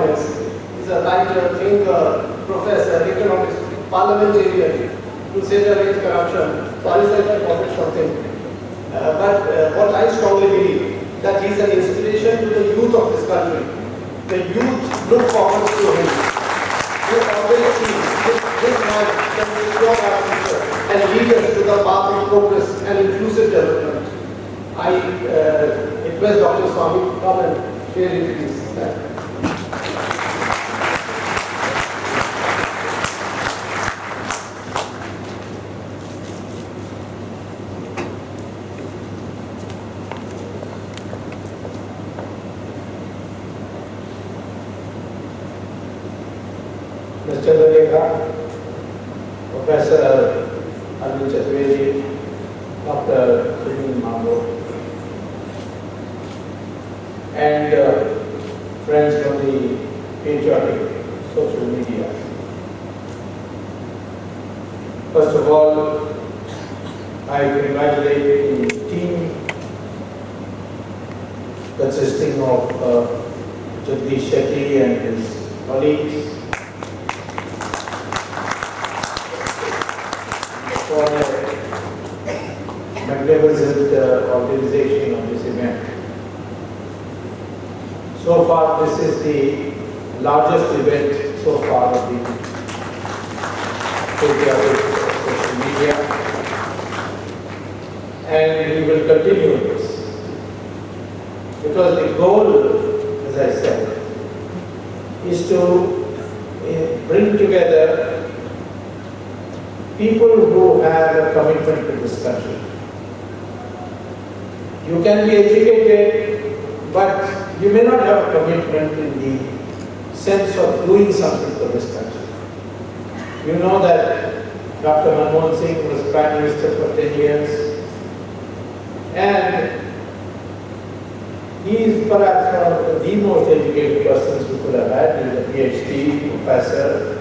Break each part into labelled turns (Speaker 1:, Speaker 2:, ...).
Speaker 1: economist. He's a writer, thinker, professor, economist, parliamentarian. To say that there is corruption, sorry sir if I forget something. But what I strongly believe, that he is an inspiration to the youth of this country. The youth look forward to him. They always see this man can secure our future and lead us to the path of progress and inclusive development. I request Dr. Swamy to come and share his views. Thank you.
Speaker 2: Mr. Daleka, Professor Arvind Chaturvedi, Dr. Sunil Mambo, and friends from the patriotic social media. First of all, I congratulate the team consisting of Jagdish Shetty and his colleagues for a magnificent organization of this event. So far, this is the largest event so far of the patriotic social media, and we will continue this because the goal, as I said, is to bring together people who have a commitment to this country. You can be educated, but you may not have a commitment in the sense of doing something for this country. You know that Dr. Manmohan Singh was Prime Minister for 10 years, and he is perhaps one of the most educated persons we could have had. He is a PhD professor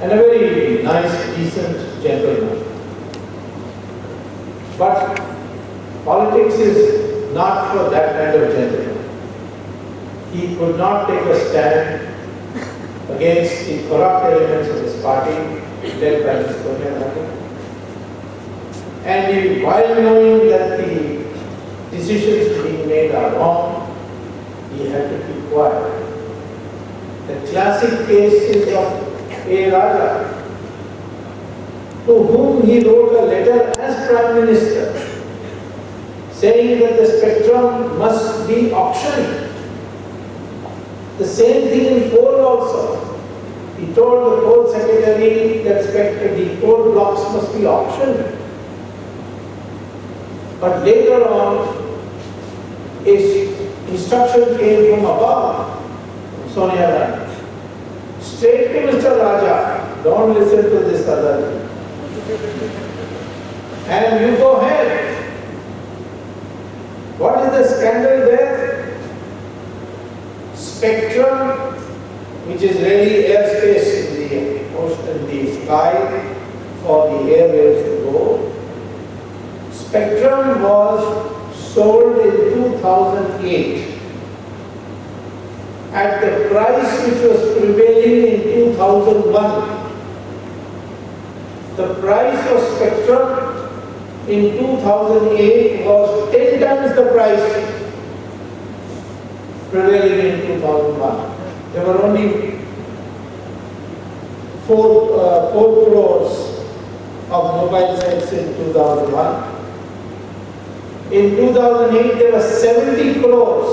Speaker 2: and a very nice, decent gentleman. But politics is not for that kind of gentleman. He could not take a stand against the corrupt elements of his party, led by Ms. Swamy. And he, while knowing that the decisions being made are wrong, he had to keep quiet. The classic case is of A. Raja, to whom he wrote a letter as Prime Minister, saying that the spectrum must be auctioned. The same thing in coal also. He told the coal secretary that the coal blocks must be auctioned. But later on, instruction came from above, from Sonia Gandhi. Straight to Mr. Raja, don't listen to this other. And you go ahead. What is the scandal there? Spectrum, which is really airspace in the ocean, in the sky for the airwaves to go. Spectrum was sold in 2008 at the price which was prevailing in 2001. The price of spectrum in 2008 was 10 times the price prevailing in 2001. There were only 4 crores of mobile sites in 2001. In 2008, there were 70 crores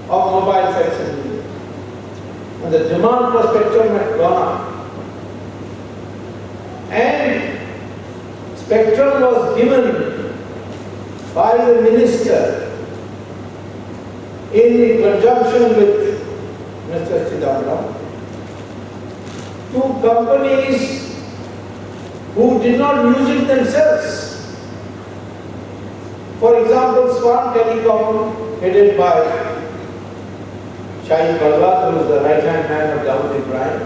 Speaker 2: of mobile sites in India. And the demand for spectrum had gone up. And spectrum was given by the minister in conjunction with Mr. Chidambaram to companies who did not use it themselves. For example, Swamy Telecom, headed by Shahid Balwaz, who is the right-hand man of Dawood Ibrahim.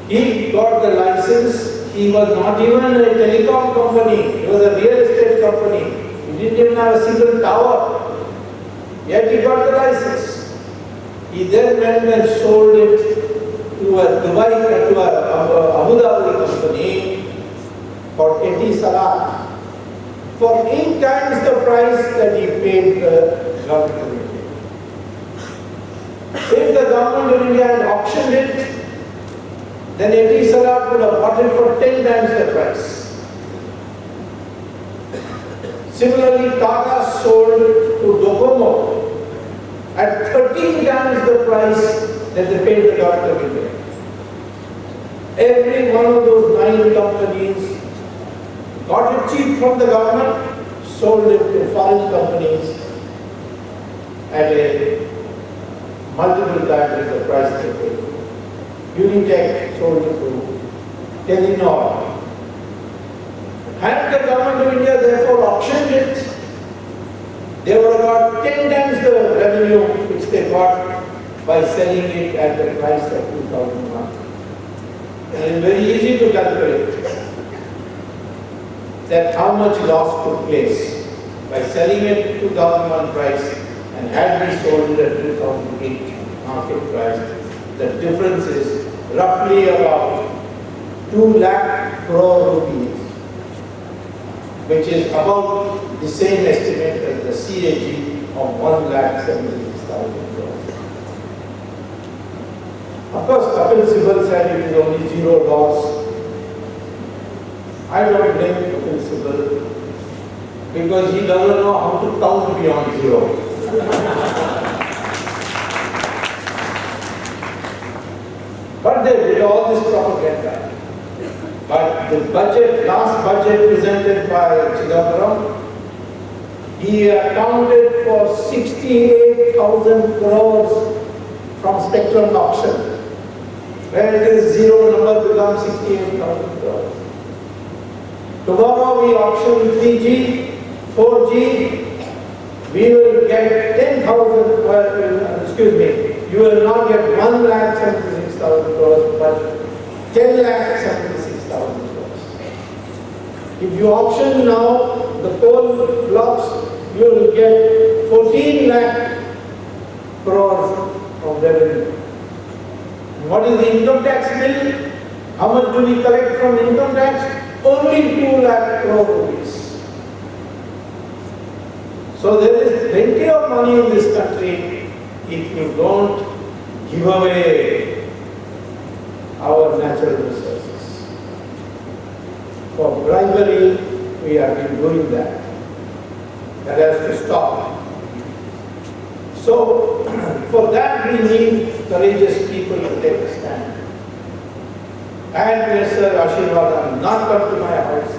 Speaker 2: He got the license. He was not even a telecom company. He was a real estate company. He didn't even have a single tower. Yet he got the license. He then went and sold it to a Abu Dhabi company called Etisalat for 8 times the price that he paid the government of India. If the government of India had auctioned it, then Etisalat would have bought it for 10 times the price. Similarly, Tata sold to Docomo at 13 times the price that they paid the government of India. Every one of those 9 companies got it cheap from the government, sold it to foreign companies at a multiple times the price they paid. Unitech sold it to Telenor. Had the government of India therefore auctioned it, they would have got 10 times the revenue which they got by selling it at the price of 2001. And it is very easy to calculate that how much loss took place by selling it at 2001 price, and had we sold it at 2008 market price, the difference is roughly about 2 lakh crore rupees, which is about the same estimate as the CAG of 1,76,000 crores. Of course, Kapil Sibal said it is only 0 loss. I don't blame Kapil Sibal because he doesn't know how to count beyond 0. But they did all this propaganda. But the budget, last budget presented by Chidambaram, he accounted for 68,000 crores from spectrum auction. Where it is 0 number becomes 68,000 crores. Tomorrow we auction 3G, 4G, we will get 10,000, you will not get 1,76,000 crores, but 10,76,000 crores. If you auction now the coal blocks, you will get 14 lakh crores of revenue. What is the income tax bill? How much do we collect from income tax? Only 2 lakh crore rupees. So there is plenty of money in this country if you don't give away our natural resources. For bribery, we have been doing that. That has to stop. So, for that we need courageous people to take a stand. Had Mr. Ashirwadan not come to my house,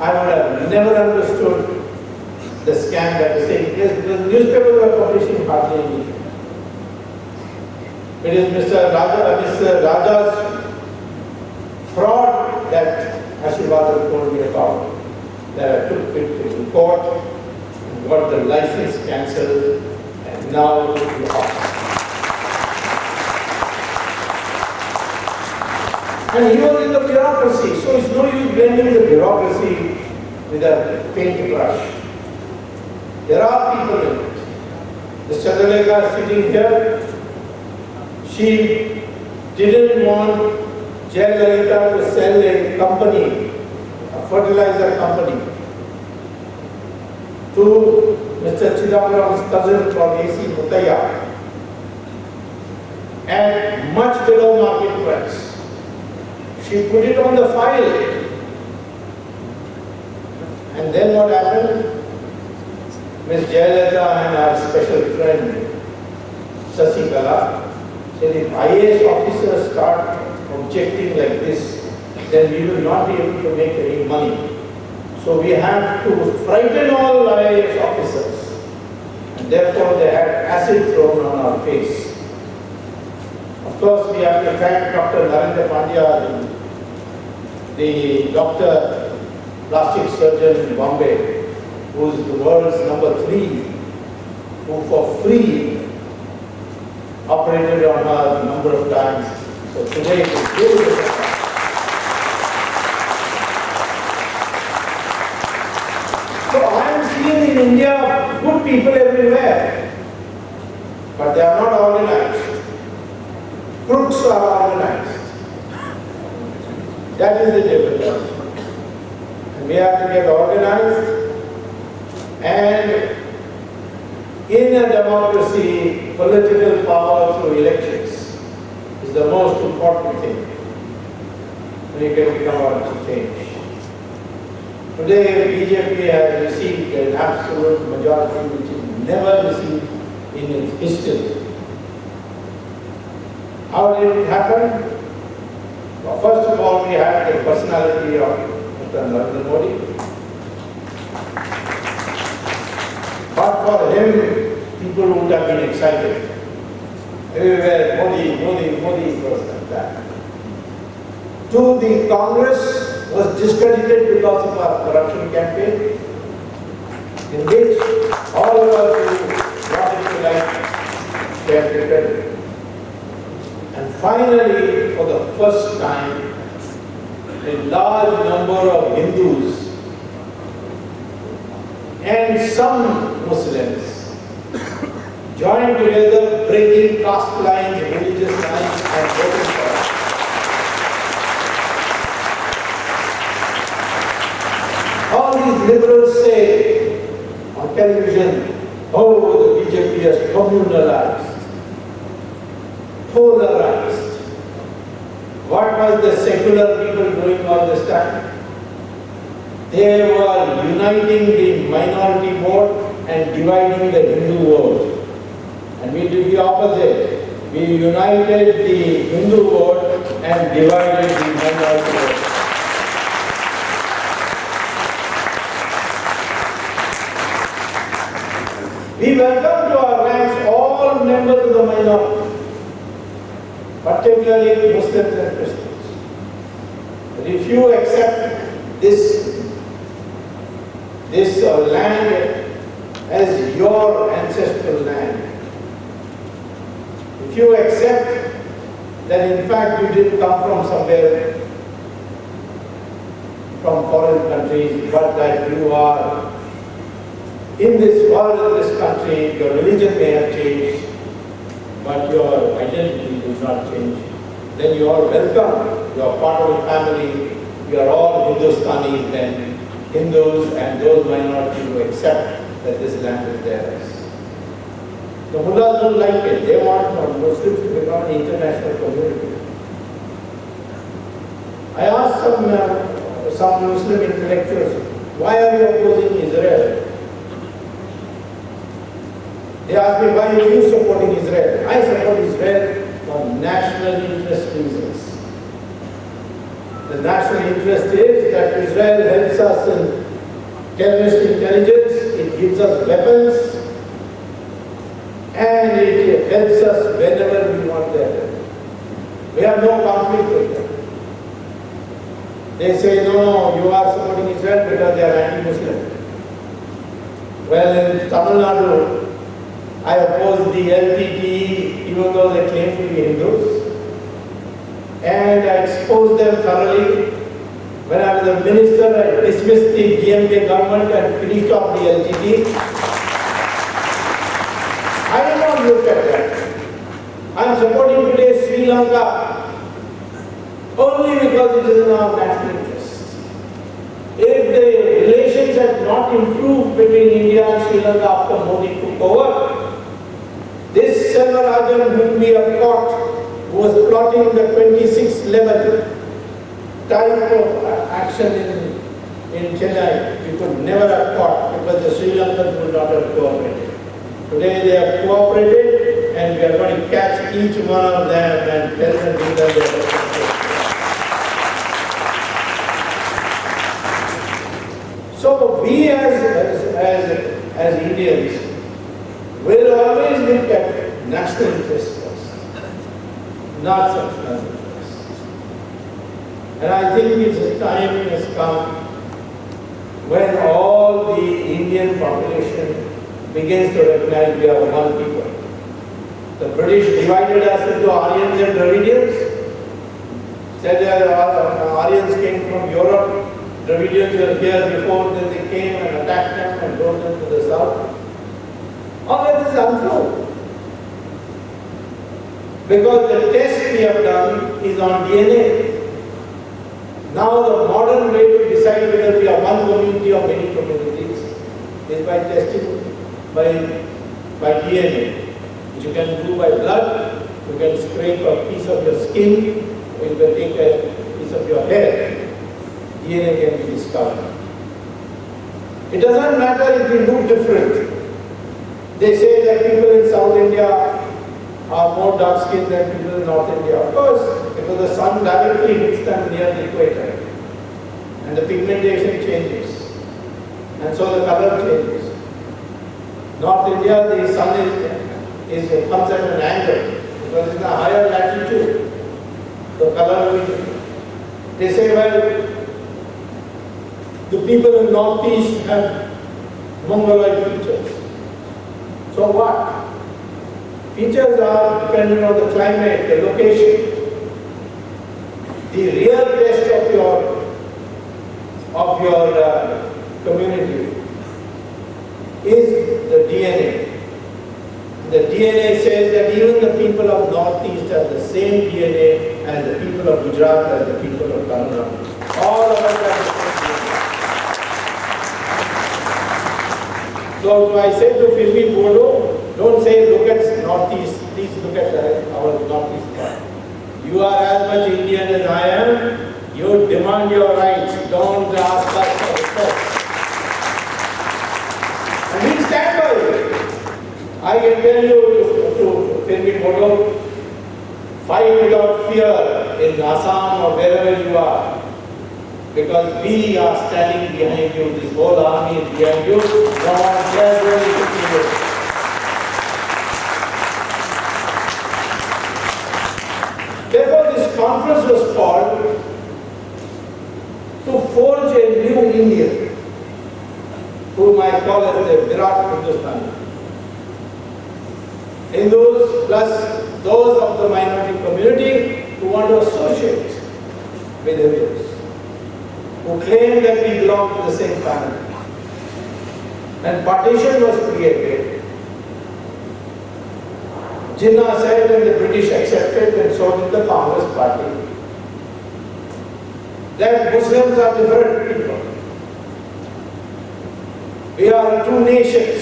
Speaker 2: I would have never understood the scam that is taking place because newspapers were publishing hardly anything. It is Mr. Raja's fraud that Ashirwadan told me about, that I took it to court and got the license cancelled, and now the office. And he was in the bureaucracy, so it's no use blaming the bureaucracy with a paintbrush. There are people in it. The Chadaleka sitting here, she didn't want Jayalalitha to sell a company, a fertilizer company, to Mr. Chidambaram's cousin called A.C. Mutaya at much below market price. She put it on the file. And then what happened? Ms. Jayalalitha and our special friend Sasikala said, if IAS officers start objecting like this, then we will not be able to make any money. So we have to frighten all IAS officers. And therefore they had acid thrown on our face. Of course, we have to thank Dr. Narendra Pandya, the doctor, plastic surgeon in Bombay, who is the world's #3, who for free operated on her a number of times. So today it is beautiful. So I am seeing in India good people everywhere. That is the difficulty. And we have to get organized, and in a democracy, political power through elections is the most important thing when you can become out to change. Today, BJP has received an absolute majority which it never received in its history. How did it happen? Well, first of all, we had the personality of Mr. Narendra Modi. But for him, people would have been excited. Everywhere, Modi, Modi, Modi, it was like that. Two, the Congress was discredited because of our corruption campaign, in which all of us who brought it to light were discredited. And finally, for the first time, a large number of Hindus and some Muslims joined together, breaking caste lines, religious lines, and voting for us. All these liberals say on television, oh, the BJP has communalized, polarized. What was the secular people doing all this time? They were uniting the minority vote and dividing the Hindu vote. And we did the opposite. We united the Hindu vote and divided the minority vote. We welcome to our ranks all members of the minority, particularly Muslims and Christians. But if you accept this land as your ancestral land, if you accept that in fact you didn't come from somewhere, from foreign countries, but that you are in this world, in this country, your religion may have changed, but your identity does not change, then you are welcome. You are part of the family. We are all Hindustanis then, Hindus and those minorities who accept that this land is theirs. The mullahs don't like it. They want Muslims to become an international community. I asked some Muslim intellectuals, why are you opposing Israel? They asked me, why are you supporting Israel? I support Israel for national interest reasons. The national interest is that Israel helps us in terrorist intelligence, it gives us weapons, and it helps us whenever we want them. We have no conflict with them. They say, no, you are supporting Israel because they are anti-Muslim. Well, in Tamil Nadu, I oppose the LTTE even though they claim to be Hindus. And I exposed them thoroughly. When I was a minister, I dismissed the DMK government and finished off the LTTE. I do not look at that. I am supporting today Sri Lanka only because it is in our national interest. If the relations had not improved between India and Sri Lanka after Modi took over, this Selvarajan whom we have caught, who was plotting the 26/11 type of action in Chennai, we could never have caught because the Sri Lankans would not have cooperated. Today they have cooperated and we are going to catch each one of them and tell them these are their responsibilities. So we as Indians will always look at national interests first, not sectional interests. And I think it's time has come when all the Indian population begins to recognize we are one people. The British divided us into Aryans and Dravidians. Said Aryans came from Europe, Dravidians were here before, then they came and attacked them and drove them to the south. All that is untrue. Because the test we have done is on DNA. Now the modern way to decide whether we are one community or many communities is by testing by DNA, which you can do by blood, you can scrape a piece of your skin, or you can take a piece of your hair. DNA can be discovered. It doesn't matter if we look different. They say that people in South India are more dark skinned than people in North India. Of course, because the sun directly hits them near the equator. And the pigmentation changes. And so the color changes. North India, the sun comes at an angle. Because in a higher latitude, the color will be different. They say, well, the people in Northeast have Mongoloid features. So what? Features are dependent on the climate, the location. The real test of your community is the DNA. The DNA says that even the people of Northeast have the same DNA as the people of Gujarat, as the people of Tamil Nadu. All of us have the same DNA. So I said to Filmi Bodo, don't say look at Northeast, please look at our Northeast part. You are as much Indian as I am. You demand your rights. Don't ask us for respect. And we stand by it. I can tell you to Filmi Bodo, fight without fear in Assam or wherever you are. Because we are standing behind you. This whole army is behind you. No one cares where you are. Therefore, this conference was called to forge a new India, whom I call as the Virat Hindustani. Hindus plus those of the minority community who want to associate with Hindus, who claim that we belong to the same family. And partition was created. Jinnah said, and the British accepted, and so did the Congress party, that Muslims are different people. We are two nations.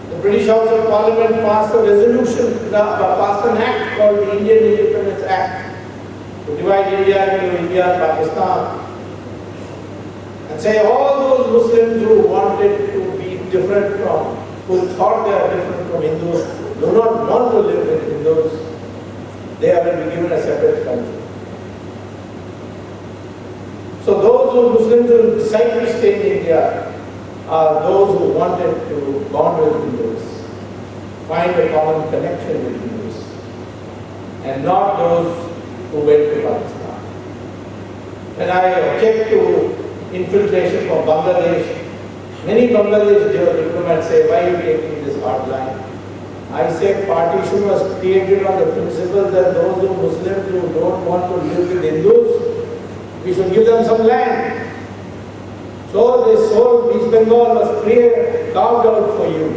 Speaker 2: The British House of Parliament passed a resolution, passed an act called the Indian Independence Act, to divide India into India and Pakistan. And say all those Muslims who wanted to be different from, who thought they are different from Hindus, do not want to live with Hindus, they are going to be given a separate country. So those Muslims who decide to stay in India are those who wanted to bond with Hindus, find a common connection with Hindus, and not those who went to Pakistan. And I object to infiltration from Bangladesh. Many Bangladesh diplomats say, why are you taking this hard line? I said partition was created on the principle that those Muslims who don't want to live with Hindus, we should give them some land. So this whole East Bengal was carved out for you.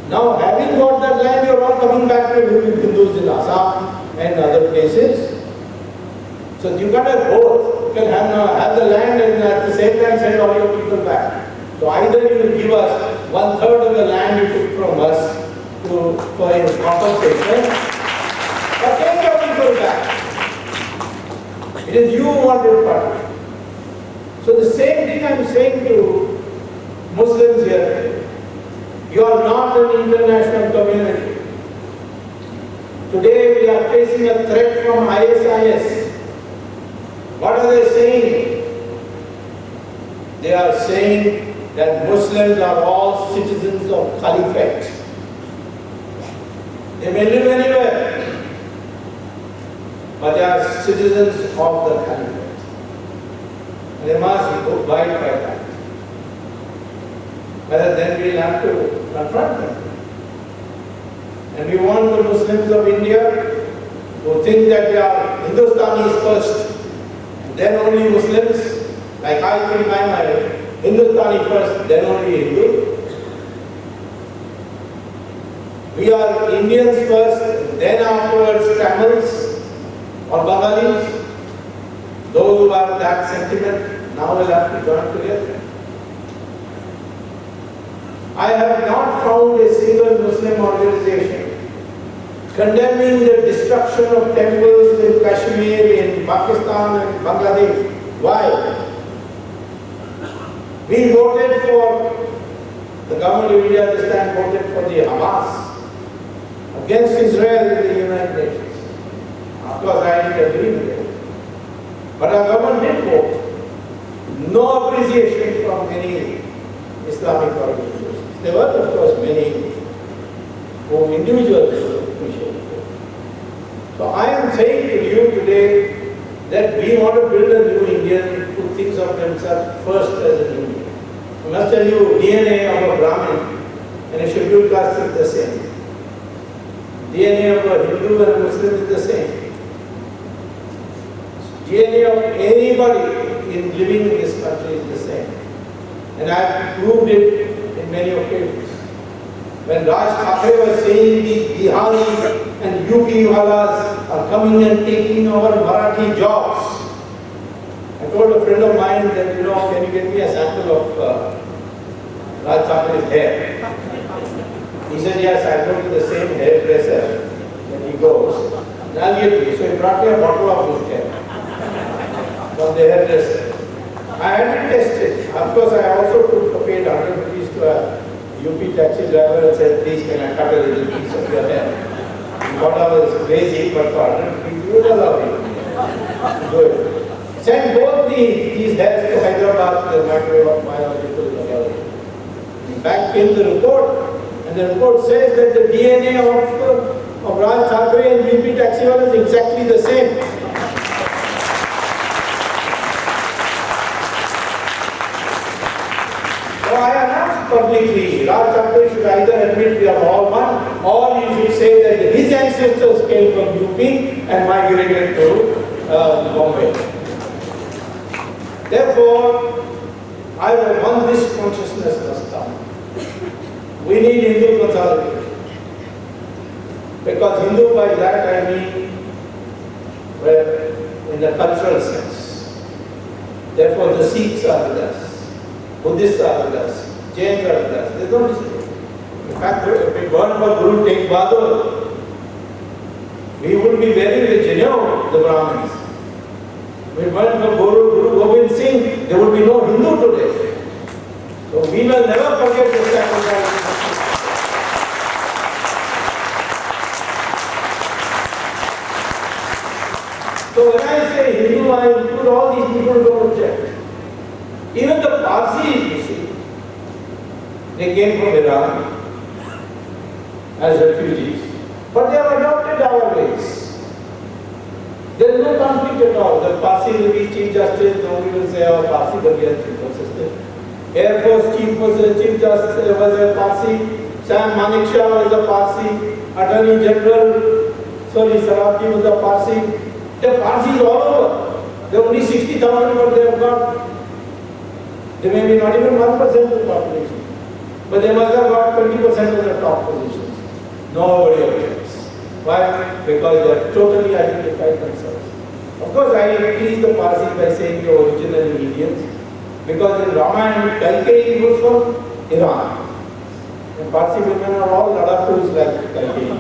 Speaker 2: Now having got that land, you are all coming back to live with Hindus in Assam and other places. So you got to have both. You can have the land and at the same time send all your people back. So either you will give us 1/3 of the land you took from us for his compensation, or take your people back. It is you who wanted partition. So the same thing I am saying to Muslims here. You are not an international community. Today we are facing a threat from ISIS. What are they saying? They are saying that Muslims are all citizens of Caliphate. They may live anywhere, but they are citizens of the Caliphate. And they must abide by that. Whether then we will have to confront them. And we want the Muslims of India who think that they are Hindustanis first, and then only Muslims, like I think I am a Hindustani first, then only Hindu. We are Indians first, then afterwards Tamils or Bengalis. Those who have that sentiment now will have to join together. I have not found a single Muslim organization condemning the destruction of temples in Kashmir, in Pakistan and Bangladesh. Why? We voted for, the government of India this time voted for the Hamas against Israel in the United Nations. Of course, I didn't agree with it. But our government did vote. No appreciation from any Islamic organizations. There were, of course, many whom individuals appreciated. So I am saying to you today that we want to build a new Indian who thinks of himself first as an Indian. I must tell you, DNA of a Brahmin and a scheduled caste is the same. DNA of a Hindu and a Muslim is the same. DNA of anybody in living in this country is the same. And I have proved it in many occasions. When Raj Thakre was saying these Bihari and UP walas are coming and taking our Marathi jobs, I told a friend of mine that, can you get me a sample of Raj Thakre's hair? He said, yes, I'll go to the same hairdresser. Then he goes, and I'll give you. So he brought me a bottle of his hair from the hairdresser. I had it tested. Of course, I also took paid 100 rupees to a UP taxi driver and said, please can I cut a little piece of your hair? He thought I was crazy, but for 100 rupees, you would allow me to do it. Send both these hairs to Hyderabad, the microbiological laboratory. Back came the report, and the report says that the DNA of Raj Thakre and UP taxiwala is exactly the same. So I announced publicly, Raj Thakre should either admit we are all one, or you should say that his ancestors came from UP and migrated to Bombay. Therefore, I want this consciousness must come. We need Hindu consolidation. Because Hindu by that I mean, well, in the cultural sense. Therefore the Sikhs are with us, Buddhists are with us, Jains are with us. There is no dispute. In fact, if it weren't for Guru Tegh Bahadur, we would be wearing the Janeu, the Brahmins. If it weren't for Guru Gobind Singh, there would be no Hindu today. So we will never forget the sacrifice. So when I say Hindu, I include all these people who don't object. Even the Parsis, you see, they came from Iran as refugees, but they have adopted our ways. There is no conflict at all. The Parsi will be Chief Justice, nobody will say, oh, Parsi will be a Chief Justice. Air Force Chief was a Chief Justice, was a Parsi. Sam Manekshaw was a Parsi. Attorney General, Sarabji was a Parsi. There are Parsis all over. There are only 60,000, but they have got, they may be not even 1% of the population. But they must have got 20% of the top positions. Nobody objects. Why? Because they are totally identified themselves. Of course, I tease the Parsis by saying the original Indians, because in Ramayana, Kalkeyi was from Iran. And Parsi women are all Ladakhus like Kalkeyi.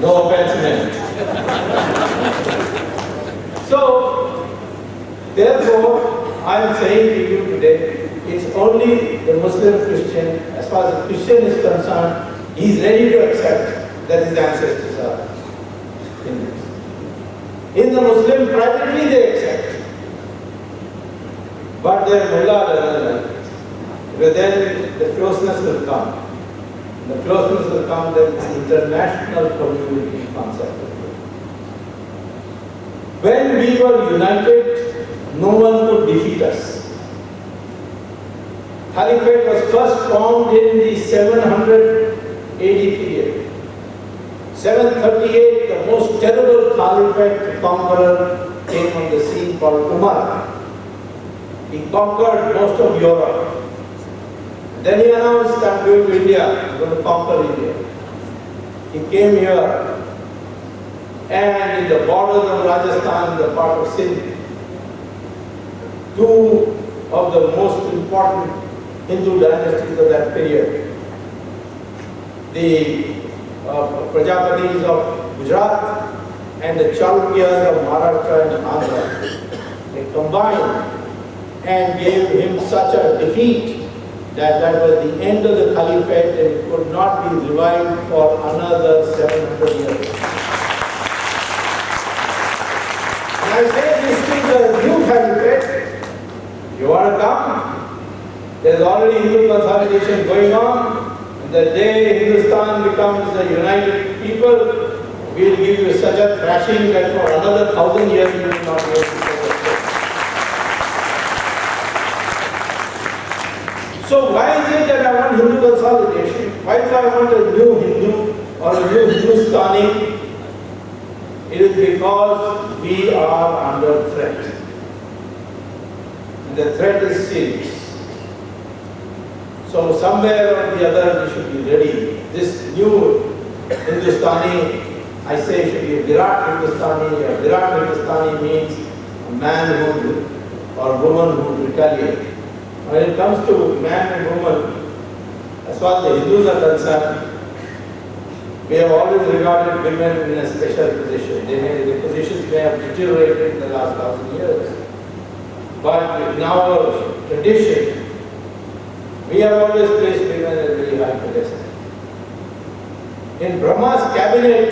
Speaker 2: No offense meant. So, therefore, I am saying to you today, it's only the Muslim Christian, as far as the Christian is concerned, he is ready to accept that his ancestors are Hindus. In the Muslim, privately they accept. But their mullah doesn't like it. But then the closeness will come. The closeness will come, then this international community concept. When we were united, no one could defeat us. Caliphate was first formed in the 700 AD period. 738, the most terrible caliphate conqueror came on the scene called Umar. He conquered most of Europe. Then he announced, I'm going to India, I'm going to conquer India. He came here and in the borders of Rajasthan, the part of Sindh. Two of the most important Hindu dynasties of that period. The Prajapatis of Gujarat and the Chalukyas of Maharashtra and Andhra. They combined and gave him such a defeat that was the end of the Caliphate, and it could not be revived for another 700 years. And I say this to the new Caliphate, you want to come? There is already Hindu consolidation going on, and the day Hindustan becomes a united people, we will give you such a thrashing that for another 1,000 years you will not be able to survive. So why is it that I want Hindu consolidation? Why do I want a new Hindu or a new Hindustani? It is because we are under threat. And the threat is serious. So somewhere or the other we should be ready. This new Hindustani, I say, should be a Virat Hindustani. A Virat Hindustani means a man who or woman who retaliate. When it comes to man and woman, as far as the Hindus are concerned, we have always regarded women in a special position. Their positions may have deteriorated in the last 1,000 years. But in our tradition, we have always placed women at a very high pedestal. In Brahma's cabinet,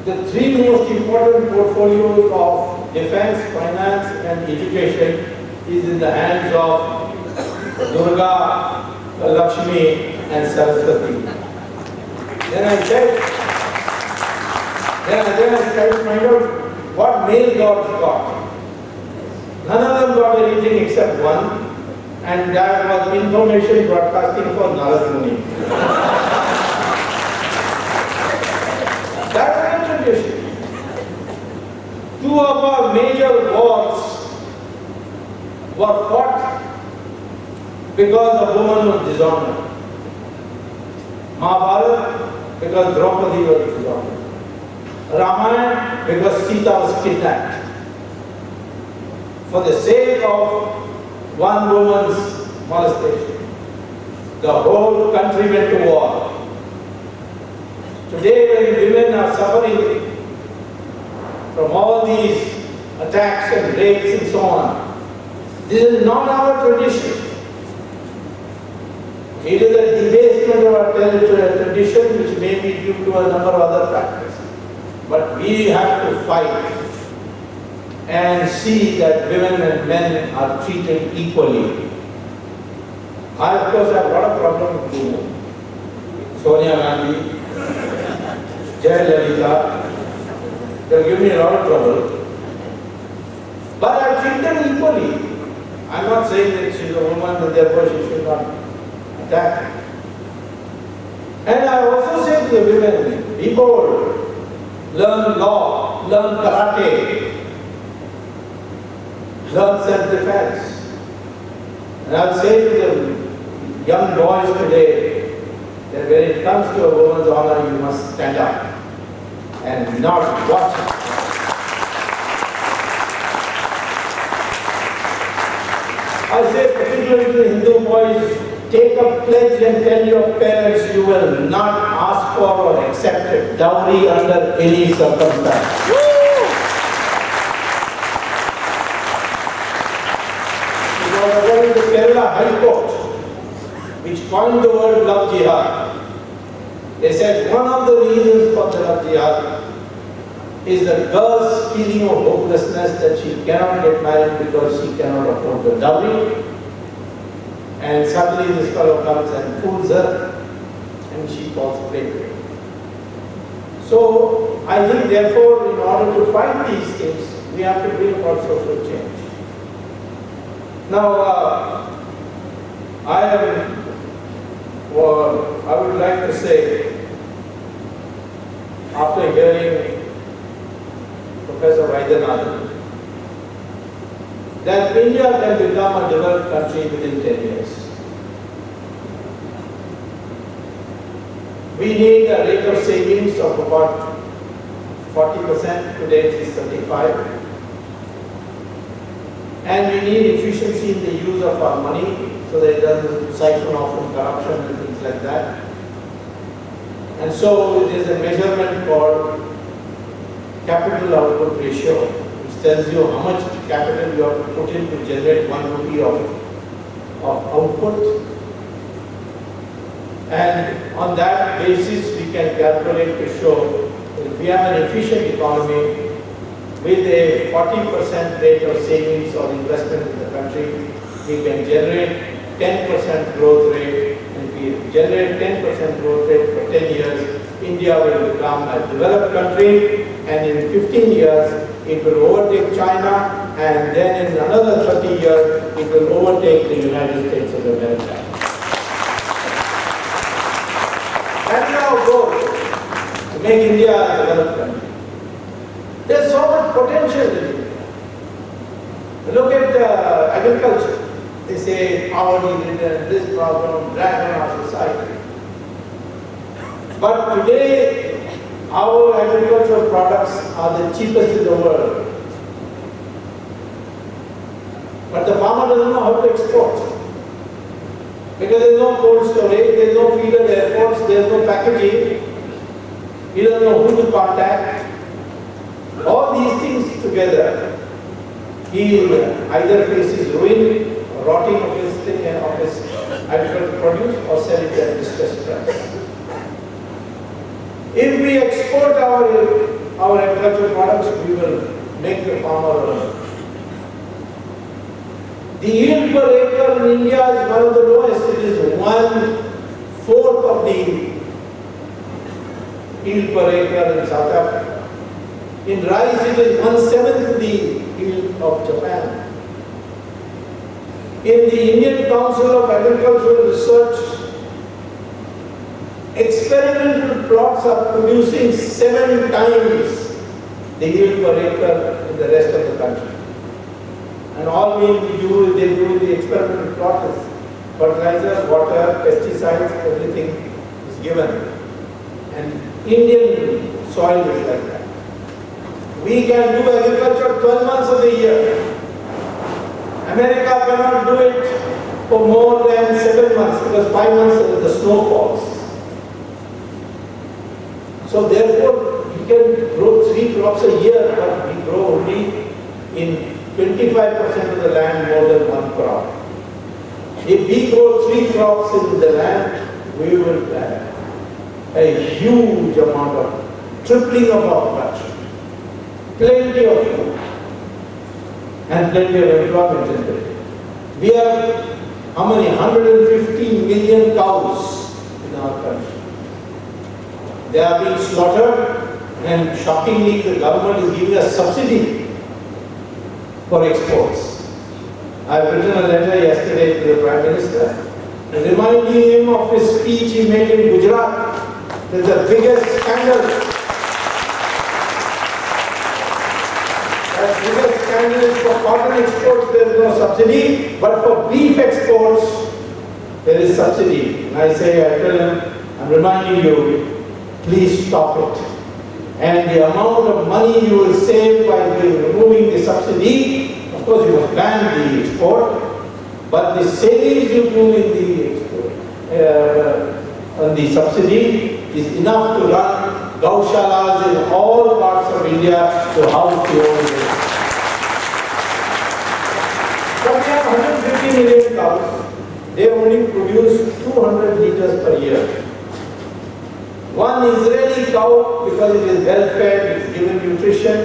Speaker 2: the three most important portfolios of defense, finance and education is in the hands of Durga, Lakshmi and Saraswati. Then I tried to find out what male gods got. None of them got anything except one, and that was information broadcasting for Narad Muni. That was a tradition. Two of our major wars were fought because a woman was dishonored. Mahabharata because Draupadi was dishonored. Ramayana because Sita was kidnapped. For the sake of one woman's molestation, the whole country went to war. Today when women are suffering from all these attacks and rapes and so on, this is not our tradition. It is a debasement of our territorial tradition which may be due to a number of other factors. But we have to fight and see that women and men are treated equally. I, of course, have a lot of problems with women. Sonia Gandhi, Jayalalitha, they give me a lot of trouble. But I treat them equally. I'm not saying that she's a woman and therefore she should not attack. And I also say to the women, be bold, learn law, learn karate, learn self-defense. And I'll say to the young boys today that when it comes to a woman's honor, you must stand up and not watch. I say particularly to the Hindu boys, take a pledge and tell your parents you will not ask for or accept a dowry under any circumstance. Because according to Kerala High Court, which coined the word love jihad, they said one of the reasons for the love jihad is the girl's feeling of hopelessness that she cannot get married because she cannot afford the dowry. And suddenly this fellow comes and fools her and she falls prey to it. So I think therefore in order to fight these things, we have to bring about social change. Now I would like to say, after hearing Professor Vaidyanathan, that India can become a developed country within 10 years. We need a rate of savings of about 40%, today it is 35%. And we need efficiency in the use of our money so that it doesn't siphon off from corruption and things like that. And so there is a measurement called capital output ratio, which tells you how much capital you have to put in to generate 1 rupee of output. And on that basis, we can calculate to show that if we have an efficient economy with a 40% rate of savings or investment in the country, we can generate 10% growth rate. And if we generate 10% growth rate for 10 years, India will become a developed country, and in 15 years, it will overtake China, and then in another 30 years, it will overtake the United States of America. That is our goal, to make India a developed country. There's so much potential in India. Look at agriculture. They say poverty, this problem, drag on our society. But today, our agricultural products are the cheapest in the world. But the farmer doesn't know how to export. Because there's no cold storage, there's no feeder airports, there's no packaging. He doesn't know who to contact. All these things together, he either faces ruin, rotting of his agricultural produce, or sell it at distressed price. If we export our agricultural products, we will make the farmer earn. The yield per acre in India is one of the lowest. It is 1/4 of the yield per acre in South Africa. In rice, it is 1/7 the yield of Japan. In the Indian Council of Agricultural Research, experimental plots are producing 7 times the yield per acre in the rest of the country. And all they do in the experimental plot is fertilizer, water, pesticides, everything is given. And Indian soil is like that. We can do agriculture 12 months of the year. America cannot do it for more than 7 months because 5 months the snow falls. So therefore, we can grow 3 crops a year, but we grow only in 25% of the land more than 1 crop. If we grow 3 crops in the land, we will have a huge amount of tripling of our production. Plenty of food and plenty of employment generated. We have how many? 150 million cows in our country. They are being slaughtered, and shockingly the government is giving us subsidy for exports. I have written a letter yesterday to the Prime Minister reminding him of his speech he made in Gujarat. That's the biggest scandal. The biggest scandal is for cotton exports there is no subsidy, but for beef exports there is subsidy. And I tell him, I'm reminding you, please stop it. And the amount of money you will save by removing the subsidy, of course you must ban the export, but the savings you do in the export, on the subsidy is enough to run gaushalas in all parts of India to house the old days. But we have 150 million cows. They only produce 200 liters per year. One Israeli cow, because it is well fed, it is given nutrition,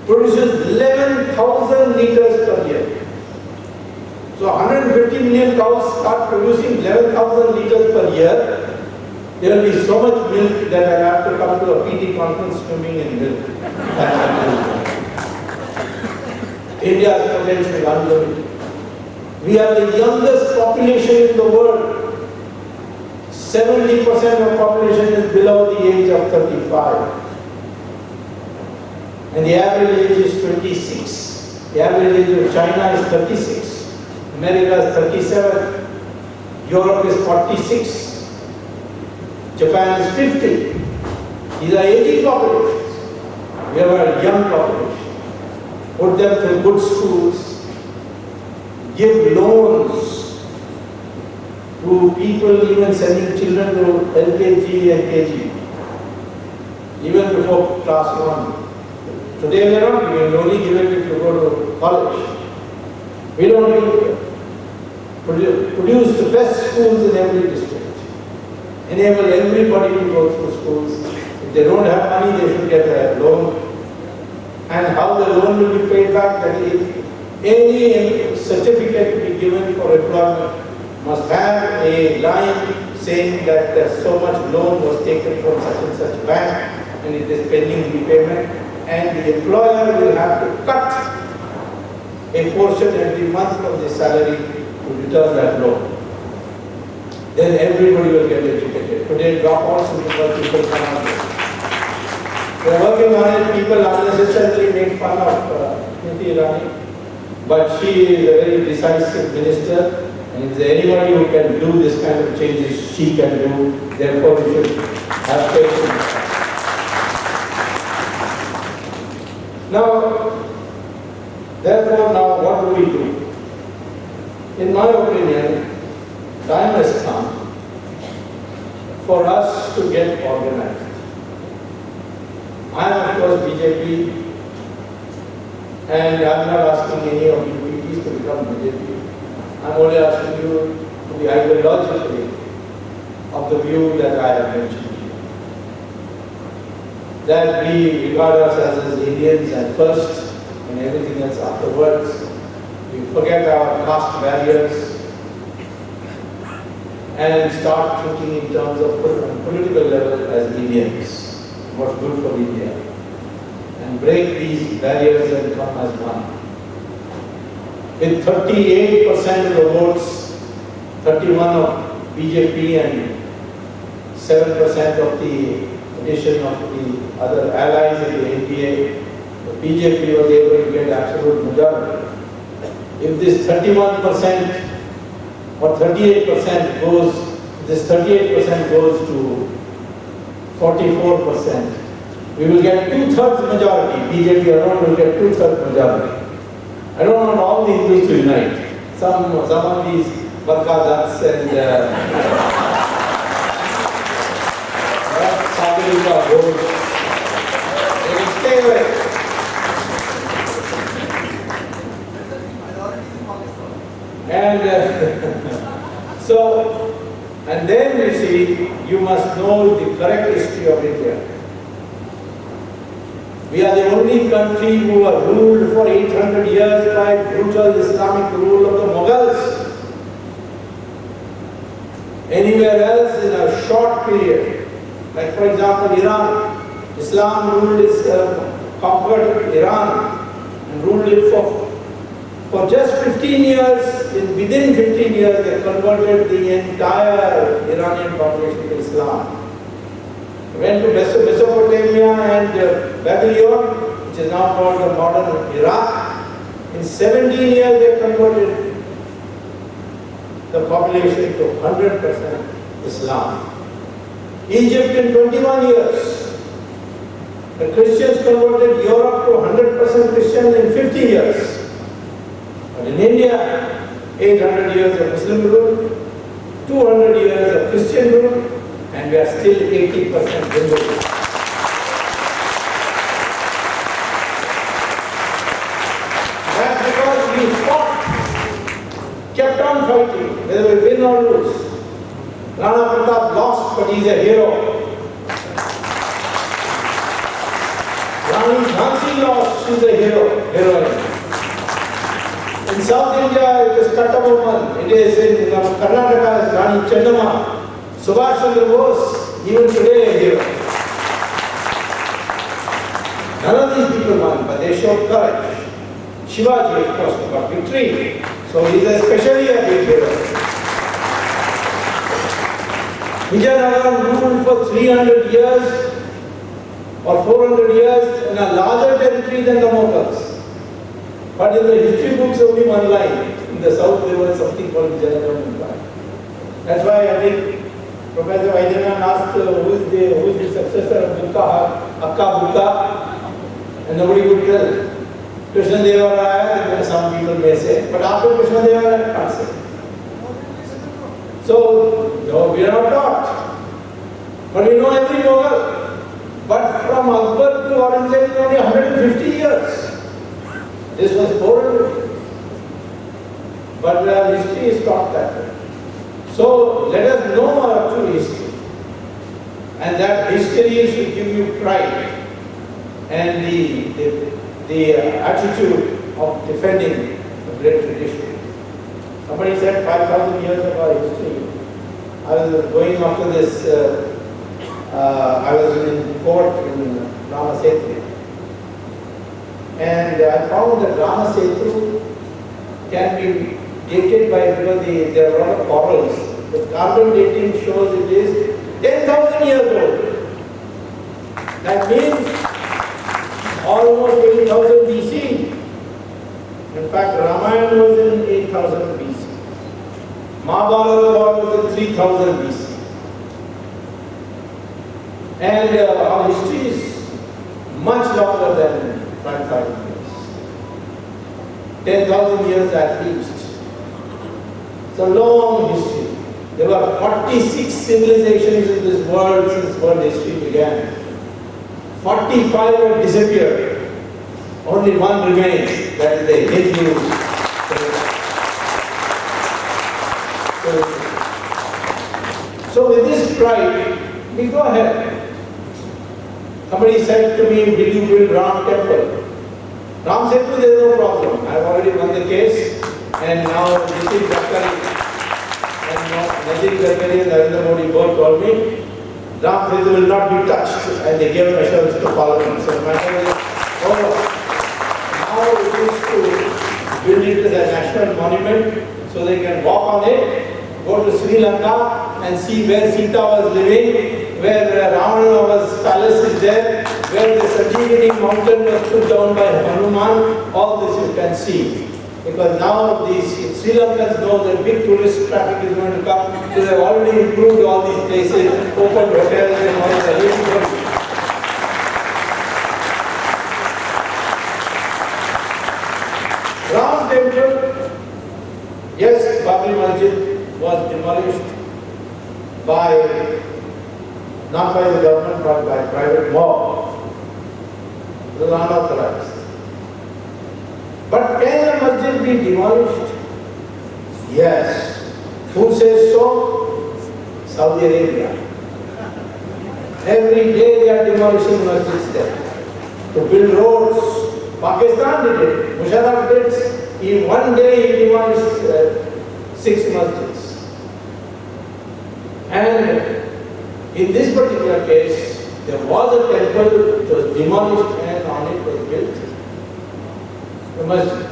Speaker 2: produces 11,000 liters per year. So 150 million cows start producing 11,000 liters per year. There will be so much milk that I have to come to a PT conference swimming in milk. India's potential is unlimited. We have the youngest population in the world. 70% of population is below the age of 35. And the average age is 26. The average age of China is 36. America is 37. Europe is 46. Japan is 50. These are aging populations. We have a young population, put them through good schools, give loans to people even sending children to LKG and KG, even before class 1. Today we are not giving, we only give it if you go to college. We don't produce the best schools in every district. Enable everybody to go through schools. If they don't have money, they should get a loan. And how the loan will be paid back, that if any certificate to be given for employment must have a line saying that so much loan was taken from such and such bank and it is pending repayment, and the employer will have to cut a portion every month from the salary to return that loan. Then everybody will get educated. Today dropouts because people come out. We are working on it. People unnecessarily make fun of PTDELHI2014, but she is a very decisive minister, and if there is anybody who can do this kind of changes, she can do. Therefore, we should have patience. Now, what do we do? In my opinion, time has come for us to get organized. I am, of course, BJP, and I am not asking any of you PTs to become BJP. I am only asking you to be ideologically of the view that I have mentioned here. That we regard ourselves as Indians at first and everything else afterwards. We forget our caste barriers and start thinking in terms of political level as Indians, what's good for India, and break these barriers and come as one. With 38% of the votes, 31 of BJP and 7% of the addition of the other allies in the NDA, the BJP was able to get absolute majority. If this 31% or 38% goes, this 38% goes to 44%, we will get 2/3 majority. BJP alone will get 2/3 majority. I don't want all the Hindus to unite. Some of these Bakadats and Sagarika votes, they will stay away. And and then you see, you must know the correct history of India. We are the only country who are ruled for 800 years by brutal Islamic rule of the Mughals. Anywhere else in a short period, like for example Iran, Islam conquered Iran and ruled it for just 15 years. Within 15 years, they converted the entire Iranian population to Islam. Went to Mesopotamia and Babylon, which is now called the modern Iraq. In 17 years, they converted the population to 100% Islam. Egypt in 21 years. The Christians converted Europe to 100% Christian in 50 years. But in India, 800 years of Muslim rule, 200 years of Christian rule, and we are still 80% Hindu. That's because we fought, kept on fighting, whether we win or lose. Rana Pratap lost, but he's a hero. Rani Jhansi lost, she's a heroine. In South India, it is Kattaboman. It is in Karnataka, it's Rani Chennamma. Subhash Chandra Bose, even today a hero. None of these people won, but they showed courage. Shivaji, of course, got victory. So he is especially a big hero. Vijayanagara ruled for 300 years or 400 years in a larger territory than the Mughals. But in the history books, only one line. In the south, there was something called Vijayanagara Empire. That's why I think Professor Vaidyanathan asked who is the successor of Akka Bukka, and nobody could tell. Krishna Deva Raya, then some people may say, but after Krishna Deva Raya, I can't say. So, no, we are not taught. But we know every Mughal. But from Akbar to Aurangzeb is only 150 years. This was 400. But the history is taught that way. So, let us know our true history. And that history should give you pride and the attitude of defending a great tradition. Somebody said 5,000 years of our history. I was going after this, I was in court in Rama Setu. And I found that Rama Setu can be dated by, because there are a lot of corals. The carbon dating shows it is 10,000 years old. That means almost 80,000 BC. In fact, Ramayana was in 8,000 BC. Mahabharata was in 3,000 BC. And our history is much longer than 5,000 years. 10,000 years at least. It's a long history. There were 46 civilizations in this world since world history began. 45 have disappeared. Only one remains, that is the Hindu. So with this pride, we go ahead. Somebody said to me, will you build Ram temple? Ram said to me, there is no problem. I have already won the case, and now Nitin Gadkari and Narendra Modi both told me, Ram Setu will not be touched, and they gave assurance to Parliament. So my matter is over. Now it is to build it as a national monument, so they can walk on it, go to Sri Lanka and see where Sita was living, where Ravana's palace is there, where the Sanjeevani mountain was put down by Hanuman. All this you can see. Because now these Sri Lankans know that big tourist traffic is going to come, so they have already improved all these places, opened hotels and all that. Ram temple, yes, Babri Masjid was demolished by, not by the government, but by private mob. It was unauthorized. But can a masjid be demolished? Yes. Who says so? Saudi Arabia. Every day they are demolishing masjids there. To build roads. Pakistan did it. Musharraf did. In one day he demolished 6 masjids. And in this particular case, there was a temple which was demolished and on it was built the masjid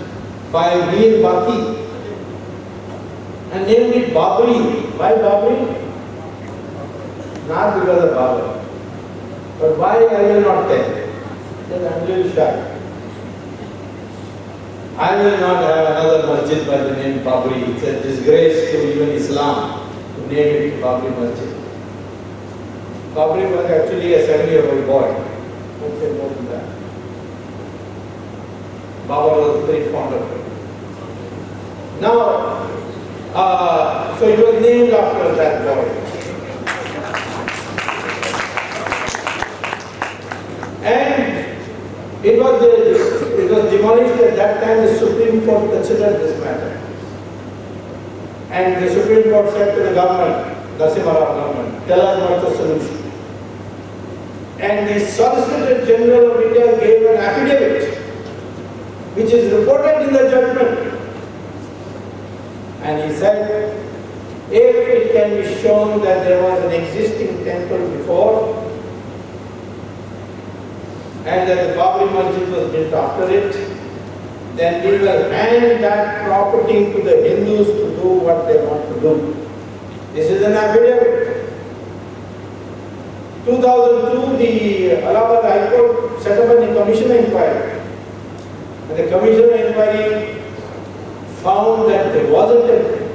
Speaker 2: by Mir Baki and named it Babri. Why Babri? Not because of Babri. But why I will not tell. Because I am a little shy. I will not have another masjid by the name Babri. It's a disgrace to even Islam to name it Babri Masjid. Babri was actually a 7-year-old boy. Don't say more than that. Baba was very fond of him. Now, so it was named after that boy. And it was demolished at that time. The Supreme Court considered this matter. And the Supreme Court said to the government, Narasimha Rao government, tell us what's the solution. And the Solicitor General of India gave an affidavit which is reported in the judgment. And he said, if it can be shown that there was an existing temple before and that the Babri Masjid was built after it, then we will hand that property to the Hindus to do what they want to do. This is an affidavit. 2002, the Allahabad High Court set up a commission inquiry. And the commission inquiry found that there was a temple.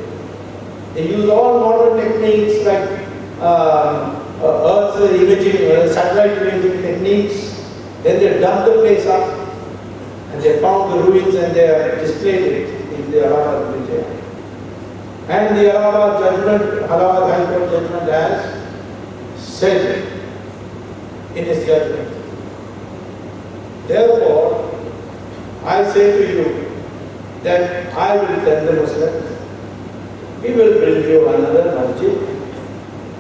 Speaker 2: They used all modern techniques like Earth imaging, satellite imaging techniques. Then they dug the place up and they found the ruins and they have displayed it in the Allahabad Museum. And the Allahabad High Court judgment has said in its judgment. Therefore, I say to you that I will tell the Muslims, we will build you another masjid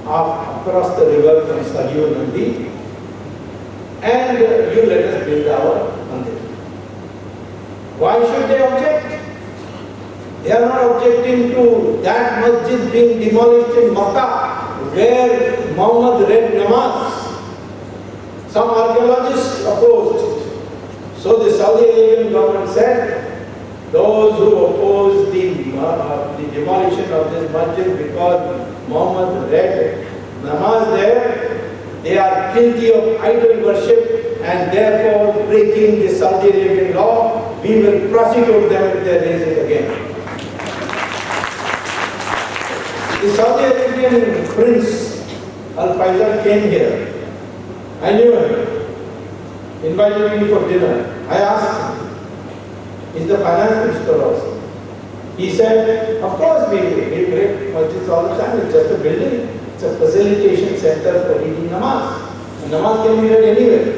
Speaker 2: across the river from Saryu Nadi, and you let us build our mandir. Why should they object? They are not objecting to that masjid being demolished in Makkah, where Muhammad read namaz. Some archaeologists opposed it. So the Saudi Arabian government said, those who oppose the demolition of this masjid because Muhammad read namaz there, they are guilty of idol worship and therefore breaking the Saudi Arabian law. We will prosecute them if they raise it again. The Saudi Arabian prince Al-Faisal came here. I knew him, invited me for dinner. I asked him, is the finance minister also? He said, of course we break masjids all the time, it's just a building, it's a facilitation center for reading namaz. And namaz can be read anywhere,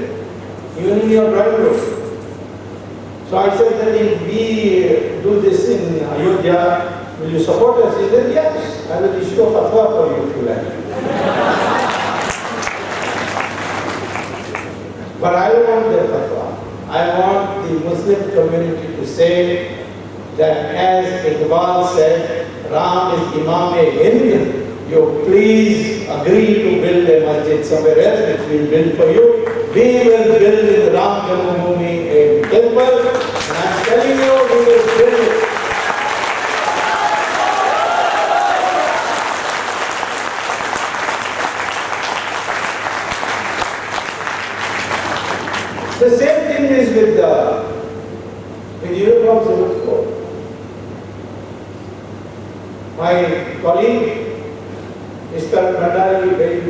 Speaker 2: even in your driving room. So I said that if we do this in Ayodhya, will you support us? He said, yes, I will issue a fatwa for you if you like. But I want the fatwa. I want the Muslim community to say that as Iqbal said, Ram is Imam-e-Hind, you please agree to build a masjid somewhere else, which we will build for you. We will build in the Ram Janmabhoomi a temple, and I am telling you, we will build it. The same thing is with uniform civil code. My colleague, Mr. Bhandari, very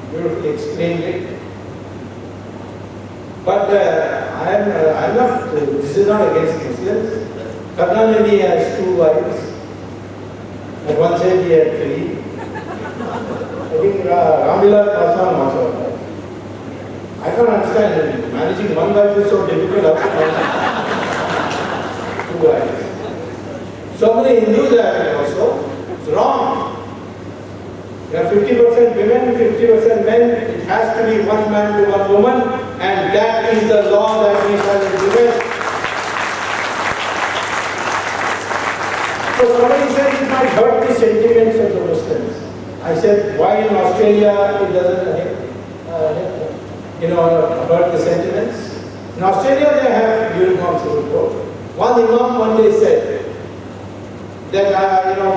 Speaker 2: beautifully explained it. But I'm not, this is not against Muslims. Karnanidhi has 2 wives. At one side he had 3. I think Ramila Paswan also had. I don't understand, managing one wife is so difficult, how to manage 2 wives. So many Hindus are having also. It's wrong. There are 50% women, 50% men. It has to be 1 man to 1 woman, and that is the law that we have implemented. So somebody said it might hurt the sentiments of the Muslims. I said, why in Australia it doesn't hurt the sentiments? In Australia they have uniform civil code. One imam one day said that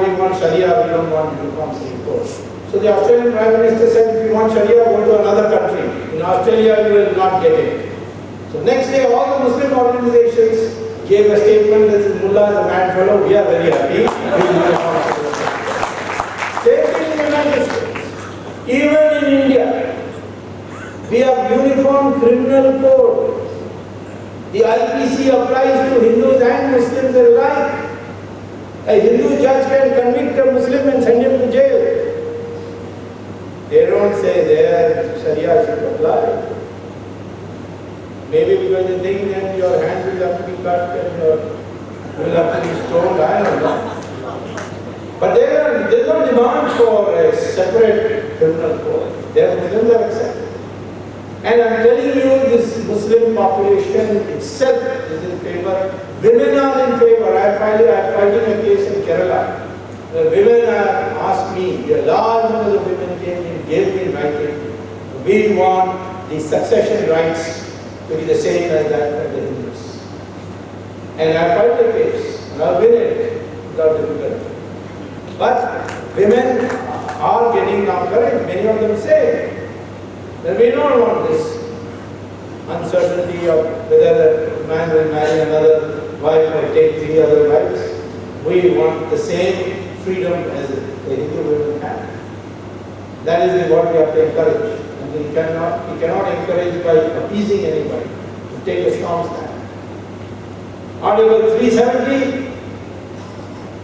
Speaker 2: we want Sharia, we don't want uniform civil code. So the Australian Prime Minister said, if you want Sharia, go to another country. In Australia you will not get it. So next day all the Muslim organizations gave a statement that this Mullah is a mad fellow, we are very happy. Same thing in the United States. Even in India, we have uniform criminal code. The IPC applies to Hindus and Muslims alike. A Hindu judge can convict a Muslim and send him to jail. They don't say their Sharia should apply. Maybe because they think that your hands will have to be cut and you will have to be stoned, I don't know. But there is no demand for a separate criminal code. Their Muslims are accepted. And I'm telling you, this Muslim population itself is in favor. Women are in favor. I'm fighting a case in Kerala. The women asked me, a large number of women came in, gave me in writing, we want the succession rights to be the same as that for the Hindus. And I fight the case, and I'll win it without difficulty. But women are getting now courage. Many of them say that we don't want this uncertainty of whether a man will marry another wife or take 3 other wives. We want the same freedom as the Hindu women have. That is what we have to encourage. And we cannot encourage by appeasing anybody. take a strong stand. Article 370,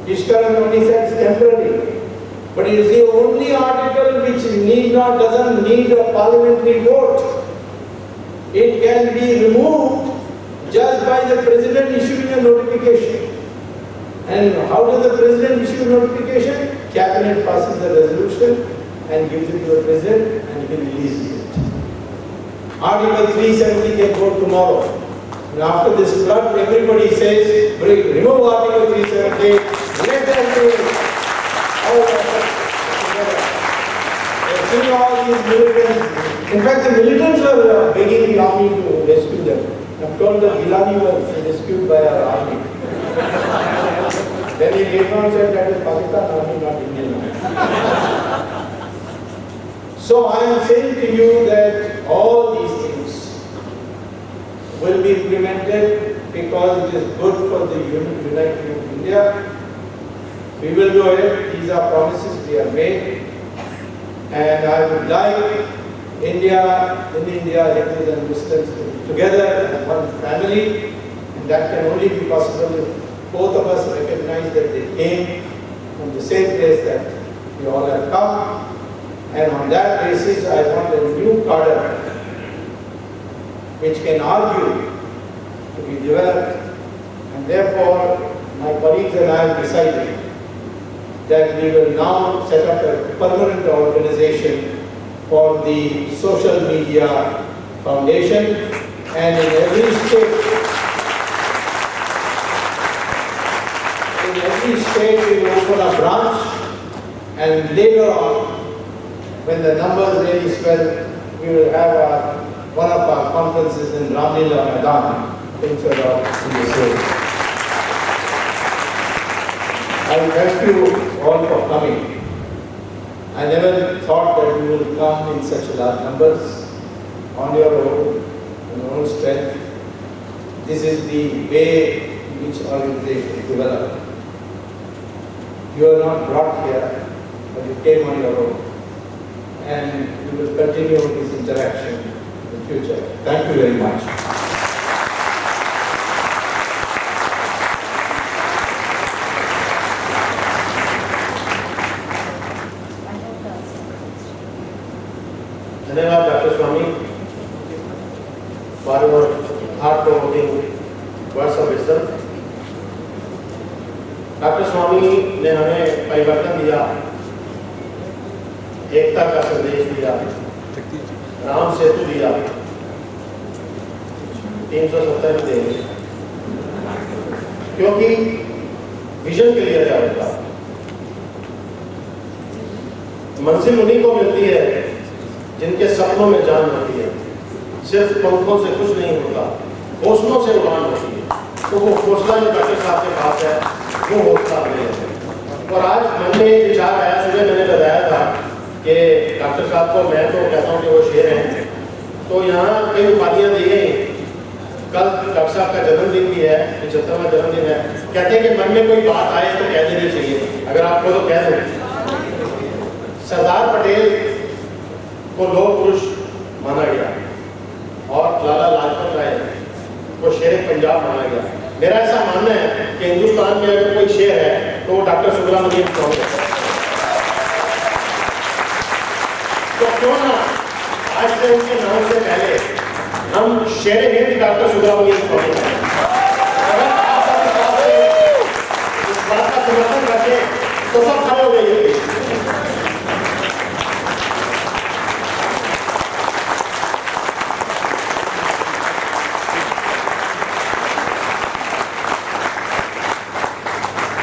Speaker 2: Ishkaran only says temporary, but it is the only article which doesn't need a parliamentary vote. It can be removed just by the President issuing a notification. And how does the President issue a notification? Cabinet passes a resolution and gives it to the President and he releases it. Article 370 can go tomorrow. And after this flood, everybody says, remove Article 370, let them do it. All these militants. In fact, the militants were begging the army to rescue them. I'm told that Gilani was rescued by our army. Then he came out and said that is Pakistan army, not Indian army. So I am saying to you that all these things will be implemented because it is good for the unity of India. We will do it. These are promises we have made. And I would like India, Hindus and Muslims together as one family, and that can only be possible if both of us recognize that they came from the same place that we all have come. And on that basis, I want a new cadre which can argue to be developed, and therefore my colleagues and I have decided that we will now set up a permanent organization for the social media foundation, and in every state we will open a branch, and later on, when the numbers really swell, we will have one of our conferences in Ramlila Maidan instead of in the state. I thank you all for coming. I never thought that you will come in such large numbers on your own strength. This is the way each organization is developed. You are not brought here, but you came on your own. And we will continue this interaction in the future. Thank you very much.
Speaker 1: धन्यवाद doctor Swami for your heart provoking words of wisdom. Doctor Swami ने हमें परिवर्तन दिया, एकता का संदेश दिया, राम सेतु दिया, 370 देंगे, क्योंकि विजन क्लियर है उनका। मंजिल उन्हीं को मिलती है जिनके सपनों में जान होती है। सिर्फ पंखों से कुछ नहीं होता, हौसलों से उड़ान होती है। तो वो हौसला जो डॉक्टर साहब के पास है वो हौसला नहीं है। और आज मन में एक विचार आया, सुबह मैंने बताया था कि डॉक्टर साहब को मैं तो कहता हूँ कि वो शेर हैं। तो यहाँ कई उपाधियाँ दी गई। कल डॉक्टर साहब का जन्मदिन भी है, 75वां जन्मदिन है। कहते हैं कि मन में कोई बात आए तो कह देनी चाहिए, अगर आपको तो कह दो। सरदार पटेल को लोह पुरुष माना गया और लाला लाजपत राय को शेर पंजाब माना गया। मेरा ऐसा मानना है कि हिंदुस्तान में अगर कोई शेर है तो वो डॉक्टर सुब्रमण्यम स्वामी है। तो क्यों ना आज से उनके नाम से पहले हम शेर हिंद डॉक्टर सुब्रमण्यम स्वामी हैं। अगर आप इस बात का समर्थन रखें तो सब खड़े हो गए।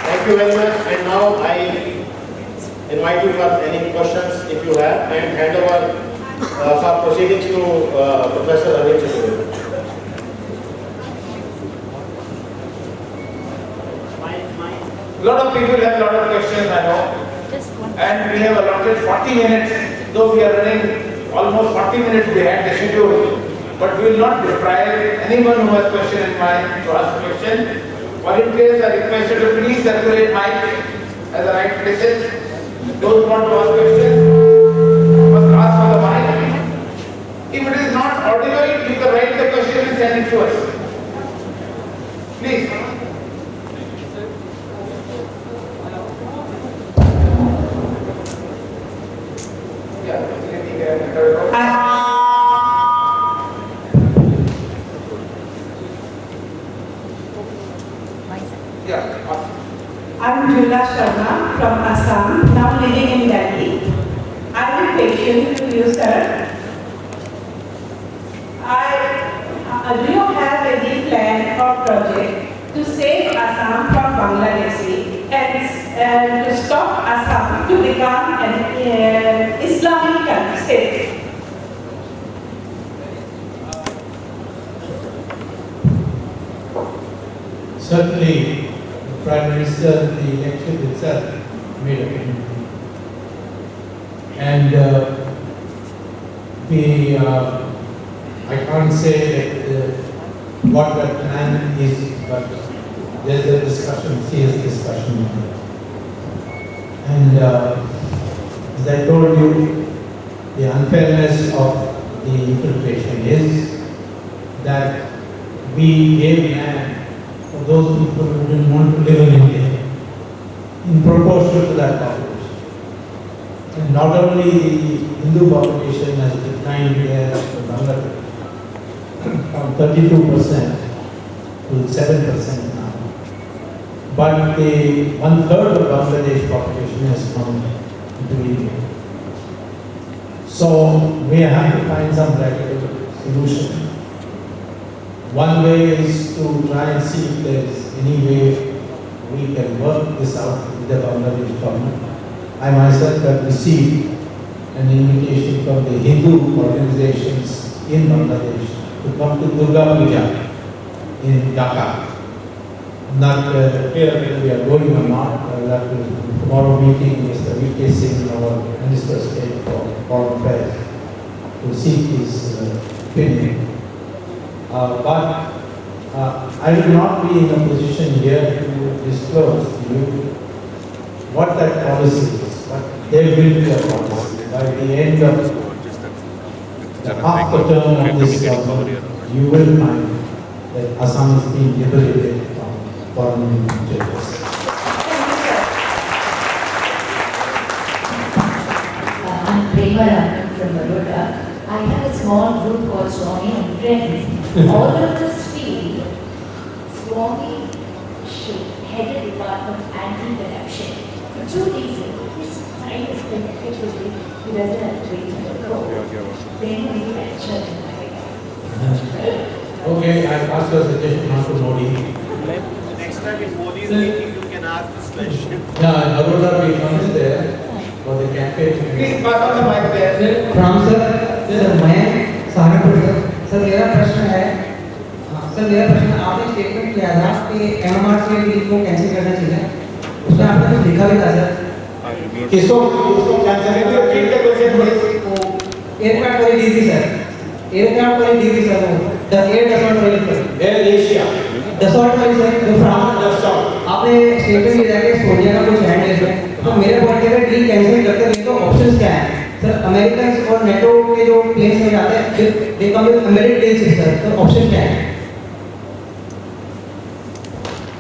Speaker 1: Thank you very much. And now I invite you for any questions if you have, and hand over for proceedings to Professor Arvind Chaturvedi.
Speaker 2: A lot of people have a lot of questions, I know. And we have allotted 40 minutes, though we are running almost 40 minutes behind the schedule. But we will not deprive anyone who has question in mind to ask a question. Volunteers are requested to please circulate mic at the right places. Those who want to ask questions must ask for the mic. If it is not audible, you can write the question
Speaker 1: can send it to us. Please.
Speaker 3: I'm Jula Sharma from Assam, now living in Delhi. I will patient to you, sir. Do you have any plan or project to save Assam from Bangladeshi and to stop Assam to become an Islamic state?
Speaker 2: Certainly, the Prime Minister, the election itself made a commitment. And I can't say that what that plan is, but there's a discussion, serious discussion. And as I told you, the unfairness of the infiltration is that we gave land for those people who didn't want to live in India in proportion to that population. And not only the Hindu population has declined there in Bangladesh from 32% to 7% now, but the 1/3 of Bangladesh population has come into India. So we have to find some practical solution. One way is to try and see if there is any way we can work this out with the Bangladesh government. I myself have received an invitation from the Hindu organizations in Bangladesh to come to Durga Puja in Dhaka. Not clear whether we are going or not. I will have to tomorrow meeting Mr. V.K. Singh, our Minister of State for Foreign Affairs, to seek his opinion. But I will not be in a position here to disclose to you what that policy is, but there will be a policy. By the end of half the term of this government, you will find that Assam is being liberated from foreign infiltrators.
Speaker 4: I'm Prema from Baroda. I have a small group called Swamy and Friends. All of us feel Swamy should head a department of anti-corruption. For two reasons. His time is spent effectively. He doesn't have to wait for the court. Then he will lecture in
Speaker 2: Okay, I pass your suggestion on to Modi.
Speaker 5: Next time if Modi is meeting, you can ask this question.
Speaker 2: Yeah, Baroda will come there for the campaign.
Speaker 1: Please pass on the mic there.
Speaker 6: Ram sir मैं Saharanpur sir मेरा प्रश्न है sir मेरा प्रश्न आपने statement किया था कि एमएमआरसी डील को कैंसिल करना चाहिए उसमें आपने कुछ लिखा भी था सर
Speaker 2: किसको कैंसिल करना चाहिए?
Speaker 6: एयरक्राफ्ट वाली डील थी सर एयरक्राफ्ट वाली डील थी सर वो द एयर डसॉल्ट वाली सर
Speaker 2: एयर एशिया
Speaker 6: डसॉल्ट वाली सर जो फ्रांस आपने स्टेटमेंट किया कि सोनिया का कुछ हैंड है इसमें तो मेरे पॉइंट है डील कैंसिल करते हैं तो ऑप्शंस क्या हैं सर अमेरिकन और नेटो के जो प्लेन्स में जाते हैं they come with American deals sir तो ऑप्शन क्या है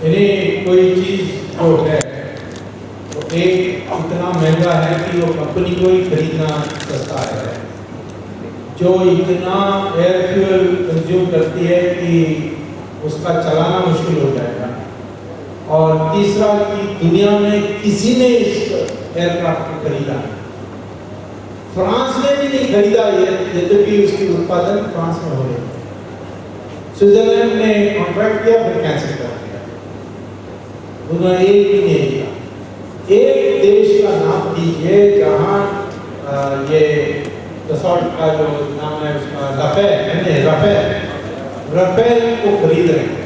Speaker 2: यानी कोई चीज जो है तो एक इतना महंगा है कि वो कंपनी को ही खरीदना सस्ता है, जो इतना एयर फ्यूल कंज्यूम करती है कि उसका चलाना मुश्किल हो जाएगा, और तीसरा कि दुनिया में किसी ने इस एयरक्राफ्ट को खरीदा नहीं, फ्रांस ने भी नहीं खरीदा, यद्यपि उसकी उत्पादन फ्रांस में हो रही है। स्विट्जरलैंड ने कॉन्ट्रैक्ट किया फिर कैंसिल कर दिया, उन्होंने एक भी नहीं दिया। एक देश का नाम दीजिए जहाँ ये दसॉल्ट का जो नाम है उसका राफेल को खरीद रहे हैं,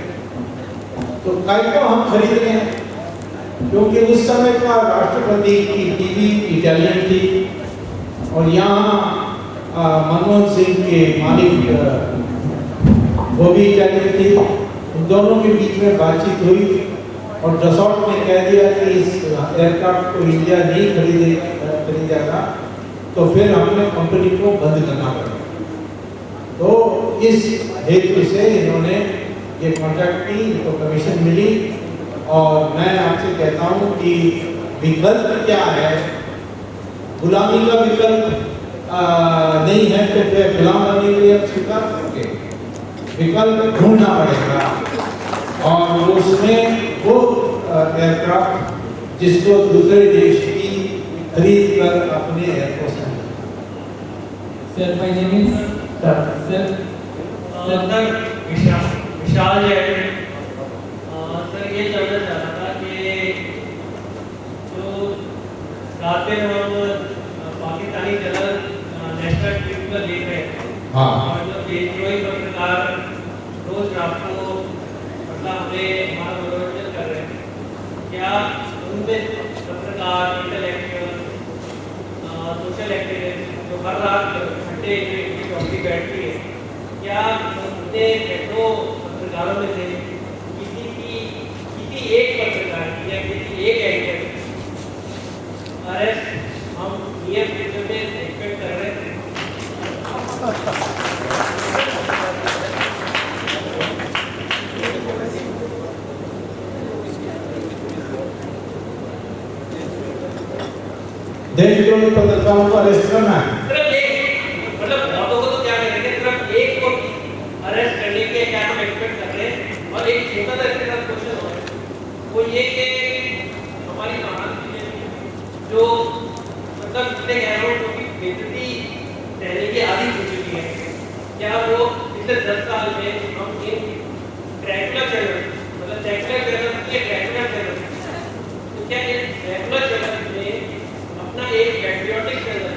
Speaker 2: तो काय को हम खरीद रहे हैं? क्योंकि उस समय का राष्ट्रपति की टीवी इटालियन थी और यहाँ मनमोहन सिंह के मालिक वो भी इटालियन थी, उन दोनों के बीच में बातचीत हुई और दसॉल्ट ने कह दिया कि इस एयरक्राफ्ट को इंडिया नहीं खरीदेगा, तो फिर हमने कंपनी को बंद करना पड़ा। तो इस हेतु से इन्होंने ये कॉन्ट्रैक्ट की, इनको कमीशन मिली। और मैं आपसे कहता हूँ कि विकल्प क्या है, गुलामी का विकल्प नहीं है तो फिर गुलाम बनने के लिए आप स्वीकार करोगे, विकल्प ढूंढना पड़ेगा। और उसमें वो एयरक्राफ्ट जिसको दूसरे देश की खरीद कर अपने एयरपोर्ट में।
Speaker 7: Sir my name is sir Vishal है। सर ये जानना चाह रहा था कि जो रात में हम पाकिस्तानी चैनल नेशनल टीवी पर देख रहे हैं,
Speaker 2: हाँ,
Speaker 7: और जो देशद्रोही पत्रकार रोज रात को मतलब हमें हमारा मनोरंजन कर रहे हैं, क्या उनमें पत्रकार, इंटेलेक्चुअल, सोशल एक्टिविस्ट जो हर रात घंटे एक टॉपिक बैठती है, क्या उनके मेट्रो पत्रकारों में से किसी एक पत्रकार या किसी एक एडिटर अरेस्ट हम नियर फ्यूचर में एक्सपेक्ट कर रहे हैं?
Speaker 2: देशद्रोही पत्रकारों को अरेस्ट करना है।
Speaker 7: मतलब बहुतों को तो क्या करेंगे, सिर्फ एक को अरेस्ट करने के क्या हम एक्सपेक्ट कर रहे हैं? और एक छोटा सा इसके साथ क्वेश्चन हो वो ये कि हमारी कहानी जो मतलब जितने कह रहा हूँ जो कि बेइज्जती रहने की आदि हो चुकी है, क्या वो पिछले 10 साल में हम इन ट्रैकुलर चैनल मतलब सेक्युलर चैनल के ट्रैकुलर चैनल, तो क्या इन रेगुलर चैनल में अपना एक पैट्रियोटिक चैनल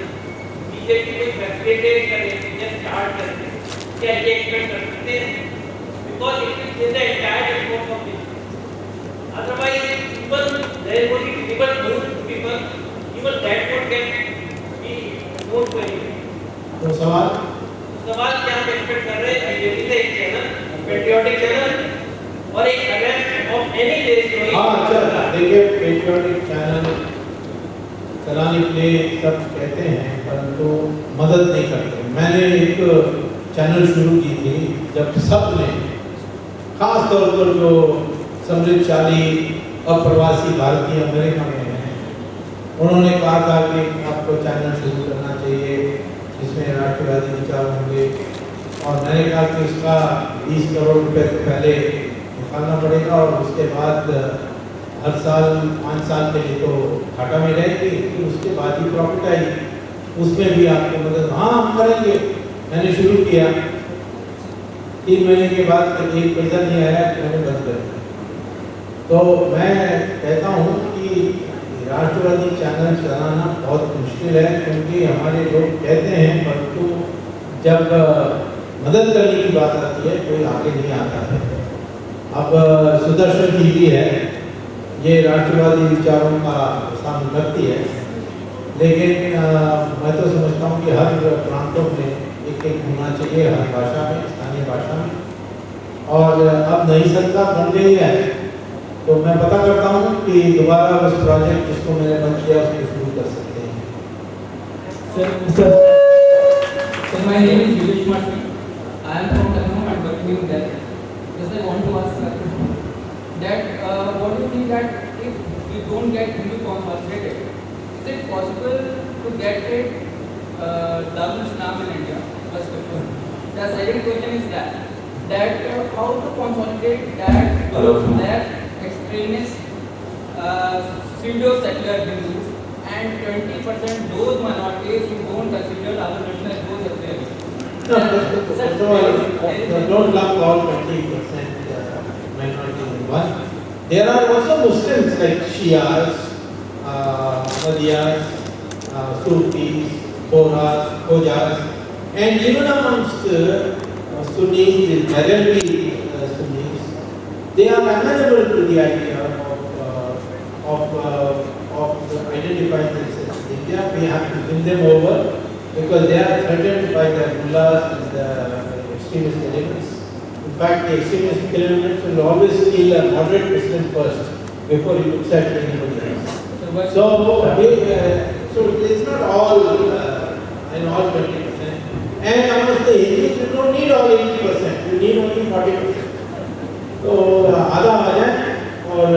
Speaker 7: बीजेपी को फैसिलिटेट करें या स्टार्ट करें, क्या ये एक्सपेक्ट कर सकते हैं? Because it is in the entire report of this, otherwise even there would be people known to people, even that would get be known to anyone.
Speaker 2: तो सवाल
Speaker 7: क्या हम एक्सपेक्ट कर रहे हैं बीजेपी से एक चैनल पैट्रियोटिक चैनल और एक अगेंस्ट ऑफ एनी देश?
Speaker 2: हाँ, अच्छा देखिए, पेट्रियोटिक चैनल चलाने के लिए सब कहते हैं परंतु मदद नहीं करते। मैंने एक चैनल शुरू की थी जब सब ने, खास तौर पर जो समृद्धशाली अप्रवासी भारतीय अमेरिका में हैं, उन्होंने कहा था कि आपको चैनल शुरू करना चाहिए जिसमें राष्ट्रवादी विचार होंगे। और मैंने कहा कि उसका 20 करोड़ रुपए तो पहले निकालना पड़ेगा और उसके बाद हर साल 5 साल के लिए तो घाटा में रहेगी, फिर उसके बाद ही प्रॉफिट आएगी, उसमें भी आपको मदद। हाँ, हम करेंगे। मैंने शुरू किया, 3 महीने के बाद एक पैसा नहीं आया तो मैंने बंद कर दिया। तो मैं कहता हूँ कि राष्ट्रवादी चैनल चलाना बहुत मुश्किल है, क्योंकि हमारे लोग कहते हैं परंतु जब मदद करने की बात आती है कोई आगे नहीं आता है। अब सुदर्शन टीवी है, ये राष्ट्रवादी विचारों का सामने रखती है, लेकिन मैं तो समझता हूँ कि हर प्रांतों में एक होना चाहिए, हर भाषा में, स्थानीय भाषा में। और अब नई सरकार बन गई है तो मैं पता करता हूँ कि दोबारा उस प्रोजेक्ट जिसको मैंने बंद किया उसको शुरू कर सकते हैं।
Speaker 7: Sir my name is Vivek Kumar. I am from Lucknow and working in Delhi. Just I want to ask that what do you think that if we don't get Hindu consolidated, is it possible to get it Darul Islam in India? First question. The second question is that how to consolidate that extremist pseudo secular Hindus and 20% those minorities who don't consider our religion as those
Speaker 2: No, don't lump all 20% minority in one. There are also Muslims like Shias, Ahmadiyas, Sufis, Bohras, Khojas, and even amongst Sunnis, majority Sunnis, they are amenable to the idea of identifying themselves in India. We have to win them over because they are threatened by the mullahs and the extremist elements. In fact, the extremist elements will always kill a moderate president first before he looks at anybody else. So it's not all in all 20%. and amongst the ages you don't need all 80%, you need only 40%. तो आधा आ जाए और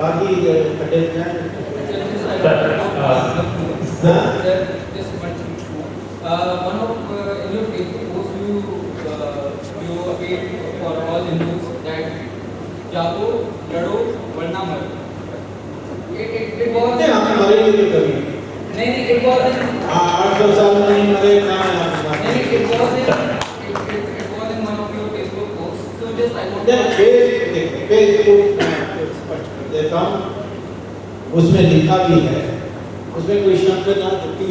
Speaker 2: बाकी खड्डे जाए।
Speaker 6: One of in your Facebook post you appealed for all Hindus that जागो लड़ो वरना मरो। It was
Speaker 2: हम मरेंगे तो कभी
Speaker 6: नहीं it was
Speaker 2: 800 साल में नहीं मरे ना
Speaker 6: नहीं it was in one of your Facebook posts. So just I want
Speaker 2: Facebook कर देता हूँ, उसमें लिखा भी है, उसमें कोई शब्द ना त्रुटि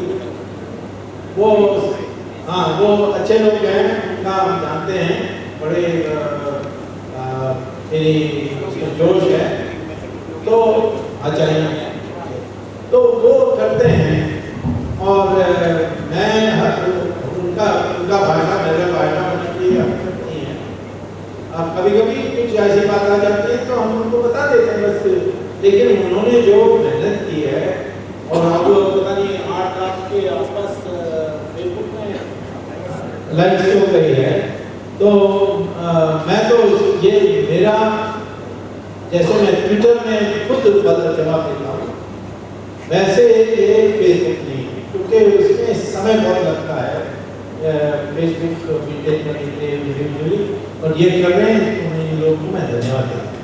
Speaker 2: वो हाँ वो अच्छे लोग हैं, उनका हम जानते हैं, बड़े उसमें जोश है, तो आचार्य तो वो करते हैं और मैं उनका भाषा मेरा भाषा होने की आवश्यकता नहीं है। अब कभी-कभी कुछ ऐसी बात आ जाती है तो हम उनको बता देते हैं बस, लेकिन उन्होंने जो मेहनत की है और अब पता नहीं 8 लाख के आसपास फेसबुक में लाइक्स हो गई है, तो मैं तो ये मेरा जैसे मैं ट्विटर में खुद जवाब देता हूँ वैसे ये फेसबुक नहीं है, क्योंकि उसमें समय बहुत लगता है फेसबुक मेंटेन करने के लिए इंडिविजुअली, और ये कर रहे हैं तो इन लोगों को मैं धन्यवाद देता हूँ।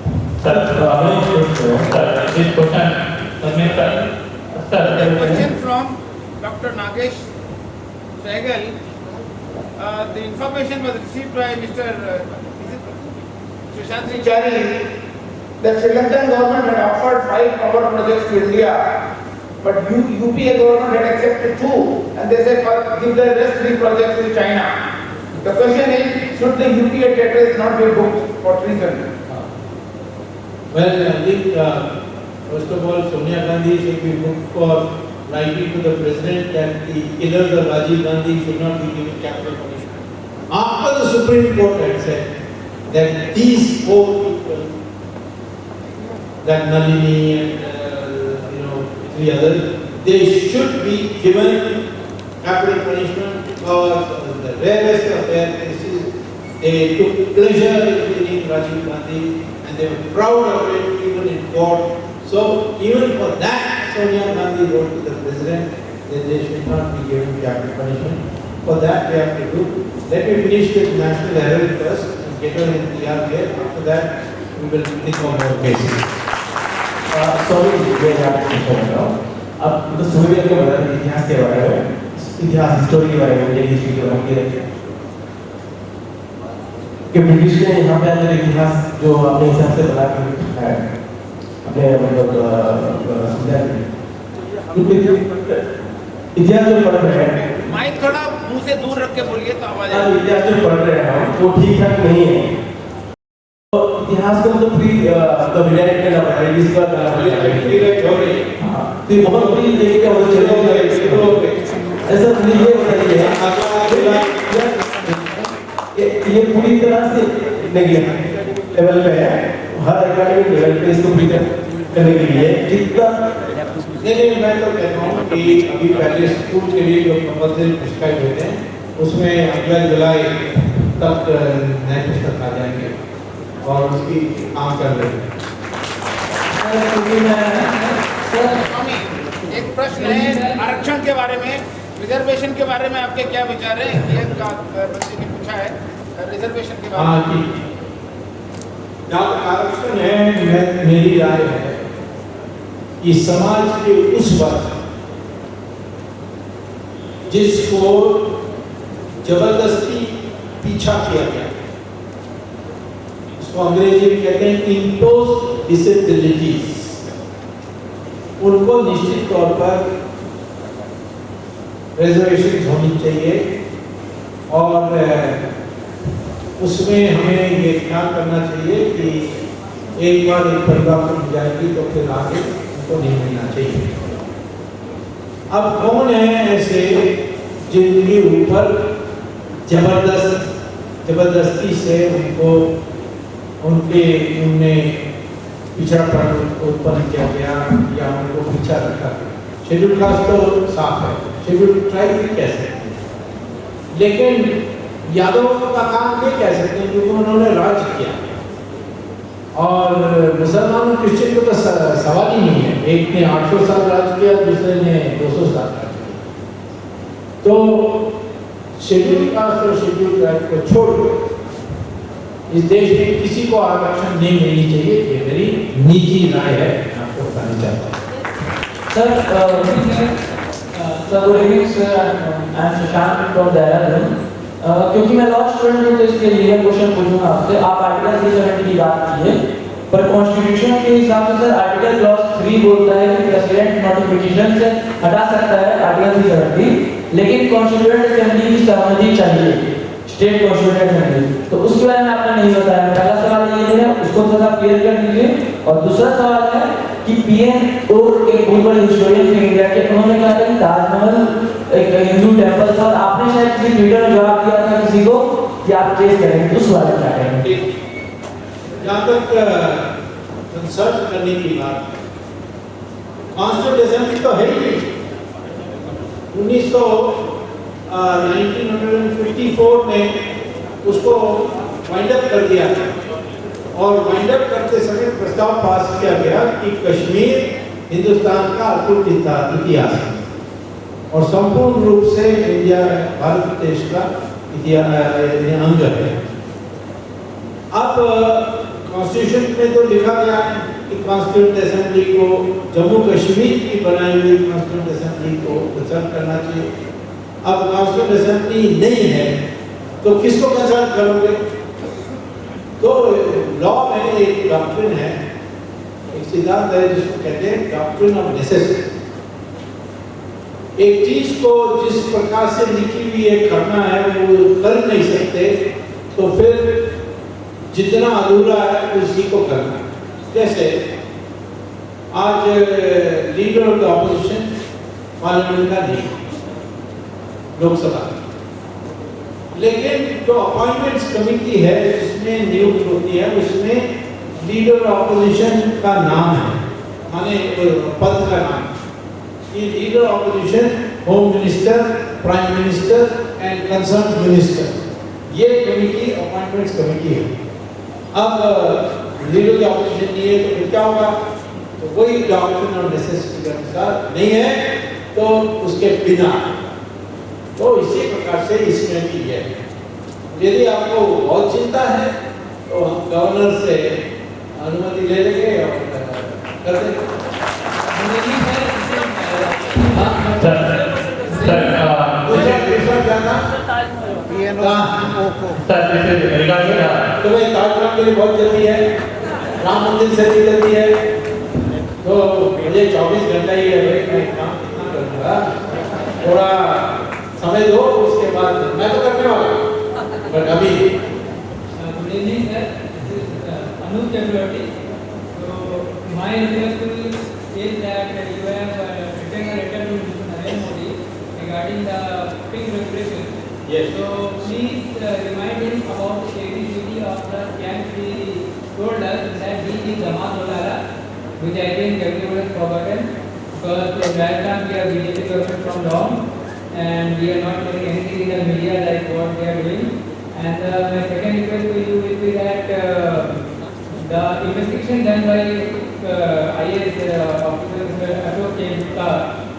Speaker 8: Question from Dr. Nagesh Sehgal. The information was received by Mr. Sushant Singh
Speaker 1: Chari, the Sri Lankan government had offered 5 power projects to India, but UPA government had accepted 2, and they said give the rest 3 projects to China. The question is, should the UPA territories not be booked for treason?
Speaker 2: Well, I think first of all, Sonia Gandhi should be booked for writing to the president that the killers of Rajiv Gandhi should not be given capital punishment. After the Supreme Court had said that these 4 people, that Nalini and 3 others, they should be given capital punishment because the rarest of their cases, they took pleasure in killing Rajiv Gandhi and they were proud of it even in court. So even for that, Sonia Gandhi wrote to the president that they should not be given capital punishment. For that we have to do. Let me finish with National Herald first and get on in the here. After that, we will think of more cases.
Speaker 9: Sorry, अब तो सुनिए के बारे में इतिहास के बारे में इतिहास हिस्टोरी के बारे में इंडियन हिस्ट्री के बारे में कि ब्रिटिश ने यहाँ पे अपने इतिहास जो अपने हिसाब से बना के है अपने इतिहास जो पढ़ रहे हैं
Speaker 8: माइक थोड़ा मुंह से दूर रख के बोलिए तो आवाज आए।
Speaker 9: इतिहास जो पढ़ रहे हैं वो ठीक ठाक नहीं है, तो इतिहास को तो फ्री कविराइट करना पड़ेगा, इसका कविराइट हो रही है तो बहुत बड़ी लेके क्या हो चले ऐसा नहीं है, ये पूरी तरह से नेगेटिव लेवल पे है, हर एकेडमिक लेवल पे इसको फ्री करने के लिए जितना
Speaker 2: नहीं मैं तो कहता हूँ कि अभी पहले स्कूल के लिए जो कंपल्सरी प्रिस्क्राइब होते हैं उसमें अगला जुलाई तक नए पुस्तक आ जाएंगे और उसकी काम कर रहे हैं।
Speaker 8: एक प्रश्न है आरक्षण के बारे में, रिजर्वेशन के बारे में आपके क्या विचार है? ये बच्चे ने पूछा है रिजर्वेशन के बारे में।
Speaker 2: हाँ जी, जहाँ आरक्षण है मेरी राय है कि समाज के उस वर्ग जिसको जबरदस्ती पीछा किया गया, इसको अंग्रेजी में कहते हैं इम्पोज्ड डिसेबिलिटीज, उनको निश्चित तौर पर रिजर्वेशन होनी चाहिए और उसमें हमें ये ख्याल करना चाहिए कि एक बार एक परिवार को मिल जाएगी तो फिर आगे उनको नहीं मिलना चाहिए। अब कौन है ऐसे जिनके ऊपर जबरदस्ती से उनने पिछड़ापन उत्पन्न किया गया या उनको पीछा रखा गया? शेड्यूल कास्ट तो साफ है, शेड्यूल ट्राइब भी कैसे लेकिन यादवों का काम नहीं कह सकते क्योंकि उन्होंने राज किया और मुसलमानों क्रिश्चियन को तो सवाल ही नहीं है। एक ने 800 साल राज किया, दूसरे ने 200 साल राज किया। तो शेड्यूल कास्ट और शेड्यूल ट्राइब को छोड़ इस देश में किसी को आरक्षण नहीं मिलनी चाहिए, ये मेरी निजी राय है, आपको बताना चाहता हूँ।
Speaker 10: Sir good evening sir, I am Shashank from Dehradun. क्योंकि मैं लॉ स्टूडेंट हूँ तो इसके लिए क्वेश्चन पूछूंगा आपसे। आप आर्टिकल 370 की बात कीजिए, पर कॉन्स्टिट्यूशन के हिसाब से सर आर्टिकल क्लॉज 3 बोलता है कि प्रेसिडेंट नोटिफिकेशन से हटा सकता है आर्टिकल 370, लेकिन कॉन्स्टिट्यूएंट असेंबली की सहमति चाहिए, स्टेट कॉन्स्टिट्यूएंट असेंबली। तो उसके बारे में आपने नहीं बताया। पहला सवाल ये है, उसको थोड़ा क्लियर कर दीजिए। और दूसरा सवाल है कि पीएन और एक बहुत बड़े हिस्टोरियन थे इंडिया के, उन्होंने कहा था कि ताजमहल एक हिंदू टेंपल था, और आपने शायद किसी ट्विटर में जवाब दिया था किसी को कि आप केस करेंगे, उस बारे में क्या कहेंगे?
Speaker 2: जहाँ तक कंसल्ट करने की बात, कॉन्स्टिट्यूशन असेंबली तो है ही 1954 में उसको वाइंड अप कर दिया था और वाइंड अप करते समय प्रस्ताव पास किया गया कि कश्मीर हिंदुस्तान का अटूट इतिहास है और संपूर्ण रूप से इंडिया भारत देश का अंग है। अब कॉन्स्टिट्यूशन में तो लिखा गया है कि कॉन्स्टिट्यूंट असेंबली को जम्मू कश्मीर की बनाई हुई कॉन्स्टिट्यूंट असेंबली को कंसल्ट करना चाहिए। अब कॉन्स्टिट्यूंट असेंबली नहीं है तो किसको कंसल्ट करोगे? तो लॉ में एक डॉक्ट्रिन है, एक सिद्धांत है जिसको कहते हैं डॉक्ट्रिन ऑफ नेसेसिटी। एक चीज को जिस प्रकार से लिखी हुई है करना है वो कर नहीं सकते, तो फिर जितना अधूरा है उसी को करना। जैसे आज leader of the opposition parliament का नहीं, लोकसभा, लेकिन जो अपॉइंटमेंट्स कमेटी है जिसमें नियुक्त होती है उसमें लीडर ऑपोजिशन का नाम है, माने पद का नाम। ये leader opposition home minister, prime minister and concern minister, ये कमेटी अपॉइंटमेंट्स कमेटी है। अब लीडर की ऑपोजिशन नहीं है तो फिर क्या होगा? तो वही डॉक्ट्रिन और नेसेसिटी के अनुसार नहीं है तो उसके बिना। तो इसी प्रकार से इसमें भी है। यदि आपको बहुत चिंता है तो हम गवर्नर से अनुमति ले लेंगे और कर देंगे। तो भाई ताजमहल के लिए बहुत जल्दी है, राम मंदिर से भी जल्दी है, तो मुझे 24 घंटा ही है भाई, मैं काम कितना करूँगा, थोड़ा समय दो, उसके बाद मैं तो करने वाला हूँ, पर अभी
Speaker 11: गुड इवनिंग सर, अनुज चक्रवर्ती। तो my request is that you have written a letter to Mr. Narendra Modi regarding the pink regulation.
Speaker 2: Yes.
Speaker 11: So please remind him about the ABCD of the camp. He told us that he is Jamaat Ulama, which I think everyone has forgotten, because in Rajasthan we are BJP government from long and we are not doing anything in the media like what they are doing. And my second request to you will be that the investigation done by IAS officer Ashok Kemka,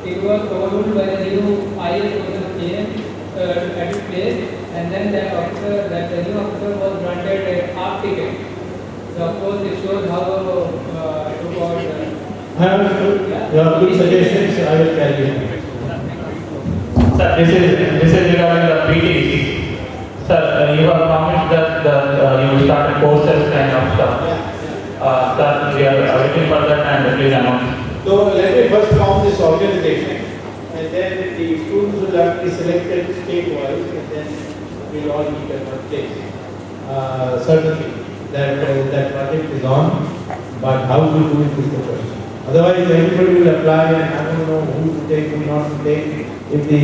Speaker 11: it was overruled by the new IAS officer came at its place, and then the new officer was granted a half ticket. So of course it shows how it was.
Speaker 2: I understood. Your good suggestions I will carry on.
Speaker 12: Sir, this is regarding the PTs. Sir, you have promised that you will start courses kind of stuff. Sir, we are waiting for that and please announce.
Speaker 2: So let me first form this organization, and then the students will have to be selected state-wise, and then we will all meet at one place. Certainly, that project is on, but how to do it is the question. Otherwise, everybody will apply, and I don't know who to take, who not to take. If the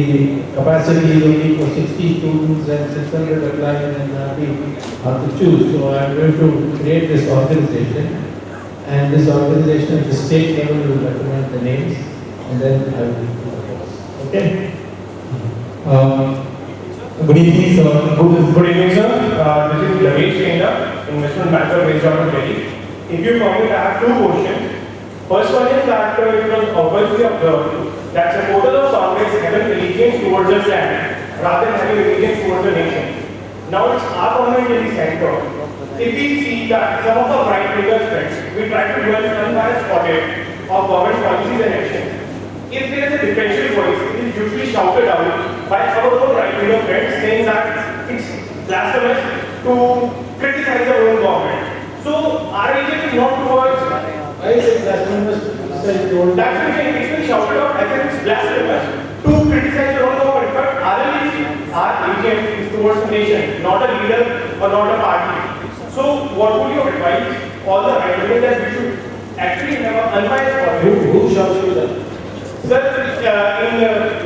Speaker 2: capacity is only for 60 students and 600 apply, then there will be hard to choose. So I am going to create this organization, and this organization at the state level will recommend the names, and then I will do the course. Okay?
Speaker 13: Good evening, sir. Good evening, sir. This is Lavesh Kenda, investment banker based out of Delhi. If you permit, I have two questions. First one is that it was obviously observed that supporters of Congress have an allegiance towards the land rather than having allegiance towards the nation. Now it's our government in the center. If we see that some of our right-wingers friends, we try to do an unbiased audit of government policies and actions. If there is a differential voice, it is usually shouted out by our own right-winger friends saying that it's blasphemous to criticize our own government. So our agent is not towards.
Speaker 2: Why is it blasphemous to criticize your own?
Speaker 13: That's what I'm saying. It's been shouted out. I think it's blasphemous to criticize your own government. But our agent is towards the nation, not a leader or not a party. So what would you advise all the right-wingers that we should actually have an unbiased government?
Speaker 2: Who shouts you that?
Speaker 13: Sir, in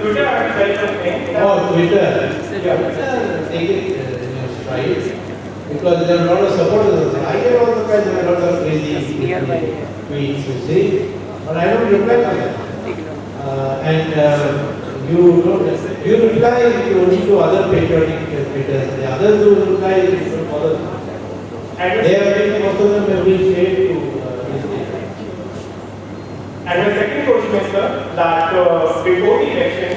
Speaker 13: Twitter, I will tell something.
Speaker 2: Oh, Twitter. Yeah. Take it in your stride. Because there are a lot of supporters. I get all the time there are lots of crazy tweets, you see. But I don't reply to them. You reply only to other patriotic Twitters. The others who reply, you don't bother them. And they are making most of them have been paid to
Speaker 13: And the second question is, sir, that before the election,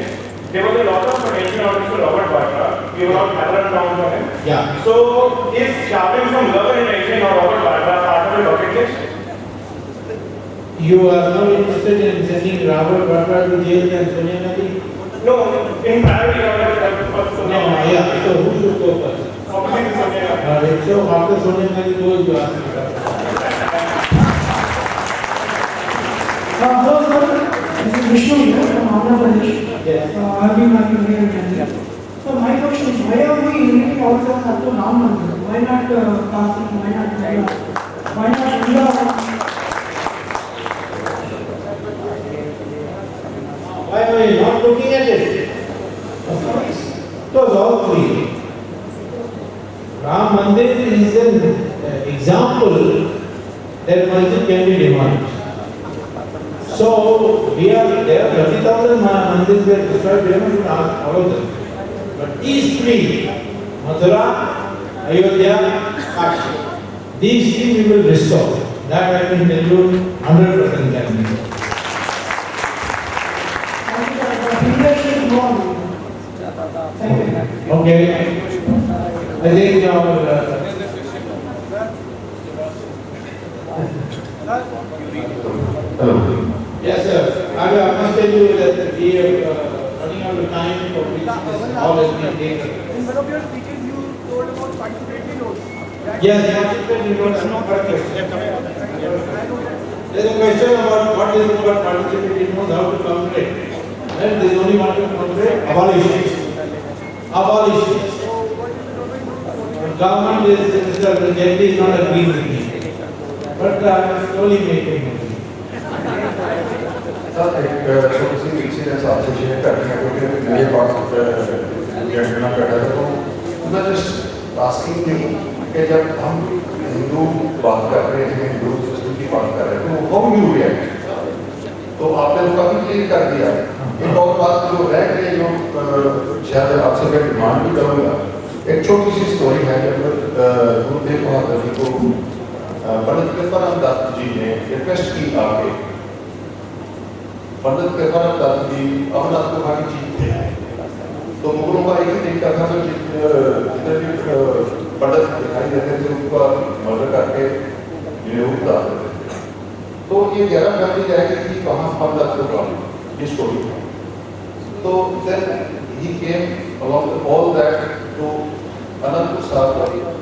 Speaker 13: there was a lot of attention on Mr. Robert Batra. We were not gathered around for him.
Speaker 2: Yeah.
Speaker 13: So, is showering some love and attention on Robert Batra part of the bucket list?
Speaker 2: You are more interested in sending Robert Batra to jail than Sonia Gandhi?
Speaker 13: No, in priority order.
Speaker 2: No, yeah. So who should go first?
Speaker 13: Obviously, Sonia Gandhi.
Speaker 2: So after Sonia Gandhi goes, you ask me.
Speaker 14: Hello sir, this is Vishnu here from Andhra Pradesh.
Speaker 2: Yes.
Speaker 14: I've been working here in Delhi. So my question is, why are we limiting ourselves up to Ram Mandir? Why not Kasi? Why not Gaya? Why not India?
Speaker 2: Why are we not looking at it? It was all three. Ram Mandir is an example that masjid can be demolished. So there are 30,000 mandirs were destroyed. We have to ask all of them. But these three, Mathura, Ayodhya, Kashi, these three we will restore. That I can tell you 100% guarantee. Okay. I think Hello. Yes, sir. I must tell you that we are running out of time for which this all has been taken.
Speaker 15: In one of your speeches, you told about participatory notes.
Speaker 2: Yes, participatory notes. There is a question about what is about participatory notes, how to counter it. And there is only one to counter it: abolition. Abolition. The government is, Mr. Jaitley is not agreeing with me. But I am slowly making it.
Speaker 16: Sir एक छोटी सी incidence आपसे share करनी है क्योंकि मेरे पास gentleman बैठा था तो मैं जस्ट आस्किंग थी कि जब हम हिंदू बात कर रहे थे हिंदू सिस्टम की बात कर रहे थे तो हाउ यू रिएक्ट तो आपने तो काफी क्लियर कर दिया एक और बात जो रह गई जो शायद आपसे मैं डिमांड भी करूँगा एक छोटी सी स्टोरी है जब गुरुदेव बहादुर जी को पंडित कृपानंद दास जी ने रिक्वेस्ट की आगे पंडित कृपानंद दास जी अमरनाथ गुफा की चीफ थे तो मुगलों का एक ही तरीका था कि जितने भी पंडित दिखाई देते थे उनका मर्डर करके जिन्हें उतार देते थे तो ये 11 फरवरी जाएगी कि कहाँ अमरनाथ गुफा ये स्टोरी था तो then he came along with all that to Anantapur साहब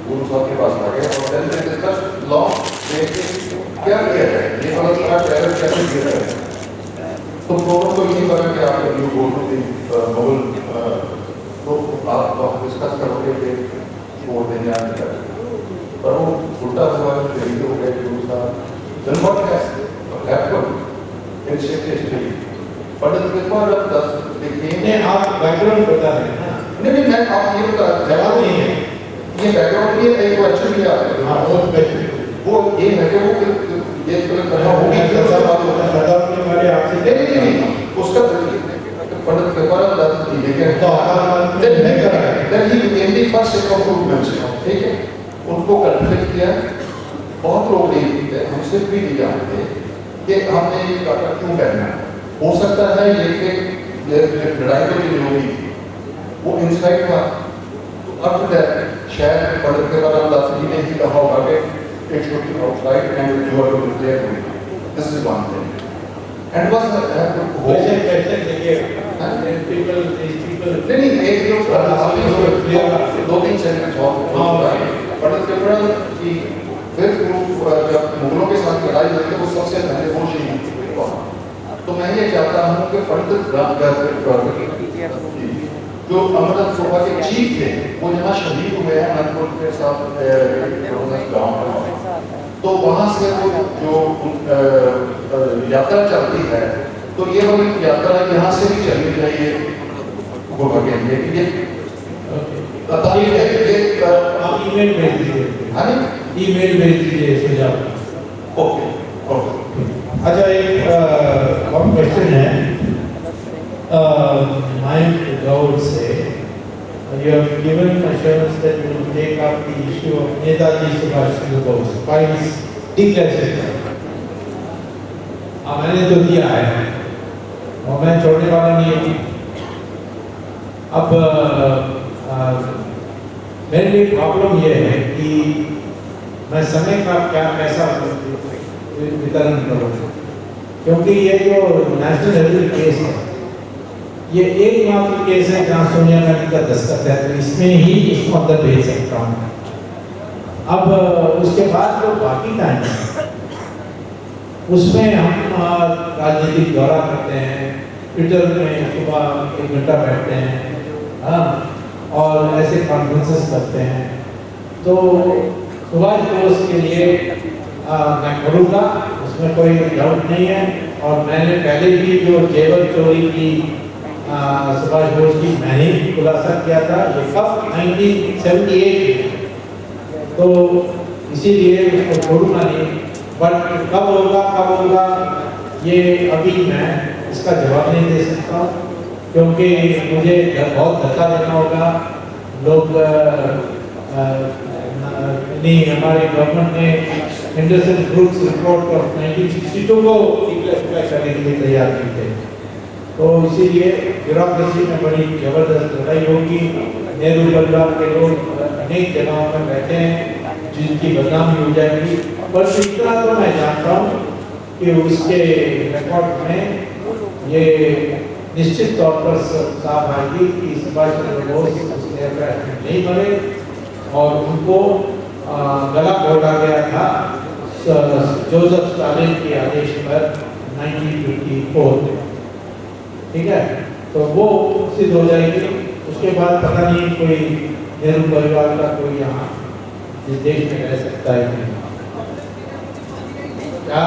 Speaker 16: गुरु साहब के पास आ गए और then they discussed long क्या किया जाए ये वाला सारा ट्रैवल कैसे किया जाए तो प्रॉब्लम तो यही बना कि आप you go to the Mughal तो आप डिस्कस करोगे कि वोट देने आने का पर वो उल्टा हुआ है हो गए गुरु साहब then what has happened in history पंडित कृपानंद दास ने
Speaker 2: आप बैकग्राउंड बता रहे हैं
Speaker 16: नहीं मैं आप ये बता जवाब नहीं है ये बैकग्राउंड ये एक क्वेश्चन भी आता है हाँ वो ये है कि वो ये करना होगी कैसा बात होता है सरदार के बारे आपसे नहीं उसका पंडित कृपानंद दास जी लेके तो नहीं करा है then को भी mention, ठीक है, उनको कल्टिवेट किया। बहुत लोग नहीं थे, हम सिर्फ भी नहीं जानते कि हमने ये काटा क्यों करना है। हो सकता है ये लड़ाई तो नहीं होगी, वो इंसाइट था। अब शायद पढ़ने के बाद दास जी ने ही कहा होगा कि it should be outside and you are to be there. This is one thing. And was नहीं एक जो दो तीन सेंटेंस और कि फिर जब मुगलों के साथ लड़ाई हुई थी वो सबसे पहले वो शहीद हुआ। तो मैं ये चाहता हूँ कि जो अमृत सभा के चीफ थे वो यहाँ शहीद हुए हैं अनंतपुर के साथ गाँव, तो वहाँ से वो जो यात्रा चलती है तो ये वाली यात्रा यहाँ से भी चलनी चाहिए गोवा के लिए।
Speaker 2: ईमेल भेज दीजिए, ईमेल भेज दीजिए सुझाव।
Speaker 16: Okay okay.
Speaker 2: अच्छा, एक और क्वेश्चन है Mike Gowd से, you have given assurance that you will take up the issue of Netaji Subhash Chandra Bose files declassified. मैंने तो दिया है और मैं छोड़ने वाला नहीं हूँ। अब मेरे लिए प्रॉब्लम ये है कि मैं समय का कैसा वितरण करूँ, क्योंकि ये जो नेशनल हेरिटेज केस है ये एकमात्र केस है जहाँ सोनिया गांधी का दस्तखत है, तो इसमें ही इसको अंदर भेज सकता हूँ। अब उसके बाद जो बाकी टाइम है उसमें हम राजनीतिक दौरा करते हैं, ट्विटर में सुबह 1 घंटा बैठते हैं, हाँ, और ऐसे कॉन्फ्रेंसेस करते हैं। तो सुभाष बोस के लिए मैं करूँगा, उसमें कोई डाउट नहीं है। और मैंने पहले भी जो जेवर चोरी की सुभाष बोस की मैंने खुलासा किया था, ये कब 1978, तो इसीलिए उसको छोड़ूंगा नहीं। बट कब होगा ये अभी मैं इसका जवाब नहीं दे सकता, क्योंकि मुझे बहुत धक्का देना होगा। लोग नहीं, हमारे गवर्नमेंट ने एंडरसन ब्रुक्स रिपोर्ट ऑफ 1962 को डिक्लेयर करने के लिए तैयार की थे, तो इसीलिए ब्यूरोक्रेसी में बड़ी जबरदस्त लड़ाई होगी। नेहरू परिवार के लोग अनेक जगहों पर बैठे हैं जिनकी बदनामी हो जाएगी। पर इतना तो मैं जानता हूँ कि उसके रिकॉर्ड में ये निश्चित तौर पर साफ आएगी कि सुभाष चंद्र बोस उस एयरक्राफ्ट में नहीं मरे और उनको गला घोटा गया था जोसेफ स्टालिन के आदेश पर 1954। ठीक है, तो वो सिद्ध हो जाएगी। उसके बाद पता नहीं कोई नेहरू परिवार का कोई यहाँ इस देश में रह सकता है नहीं। क्या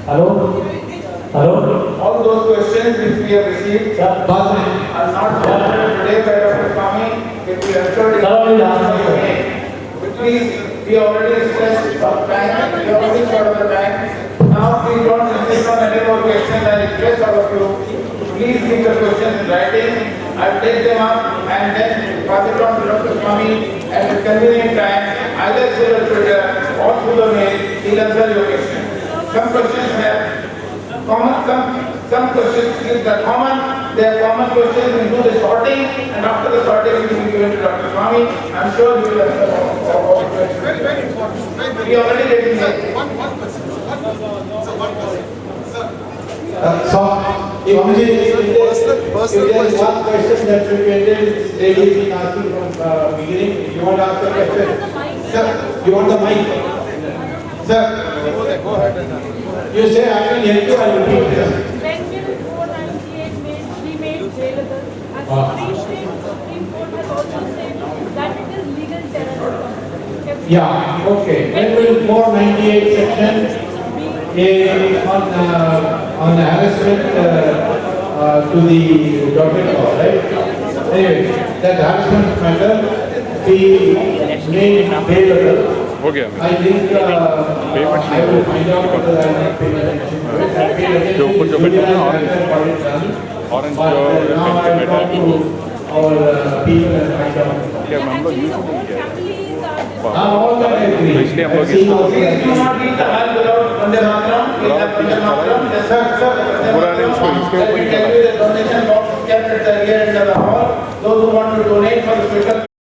Speaker 10: hello hello,
Speaker 8: All those questions which we have received are not answered today by Dr. Swamy. If we answered it, please, we already discussed some time, we already short of the time. Now please don't insist on any more questions. I request all of you to please give the questions in writing. I will take them up and then pass it on to Dr. Swamy at the convenient time, either through the Twitter or through the mail. He will answer your question. Some questions have some questions is the common, they are common questions. We do the sorting, and after the sorting we will give it to Dr. Swamy. I am sure he will answer all the questions. Very important. We already did it. One question. One question.
Speaker 2: If there is one question that this lady has been asking from beginning, you want to ask the question? Sir, you want the mic? Sir, go ahead. You say I can help you, I will repeat this.
Speaker 17: When 498 we made jailable, and Supreme Court has also said that it is legal terrorism.
Speaker 2: Yeah, okay. When will 498 section on harassment to the government law, right? Anyway, that harassment matter be made available. I think I will find out whether I have paid attention to it. I paid attention to it
Speaker 10: But now I have talked to our people and find out. All that I agree. I've seen also
Speaker 8: Please do not eat the halal without Vande Mataram. Please have Vande Mataram. Yes, sir. Let me tell you the donation box is kept at the rear end of the hall. Those who want to donate for the special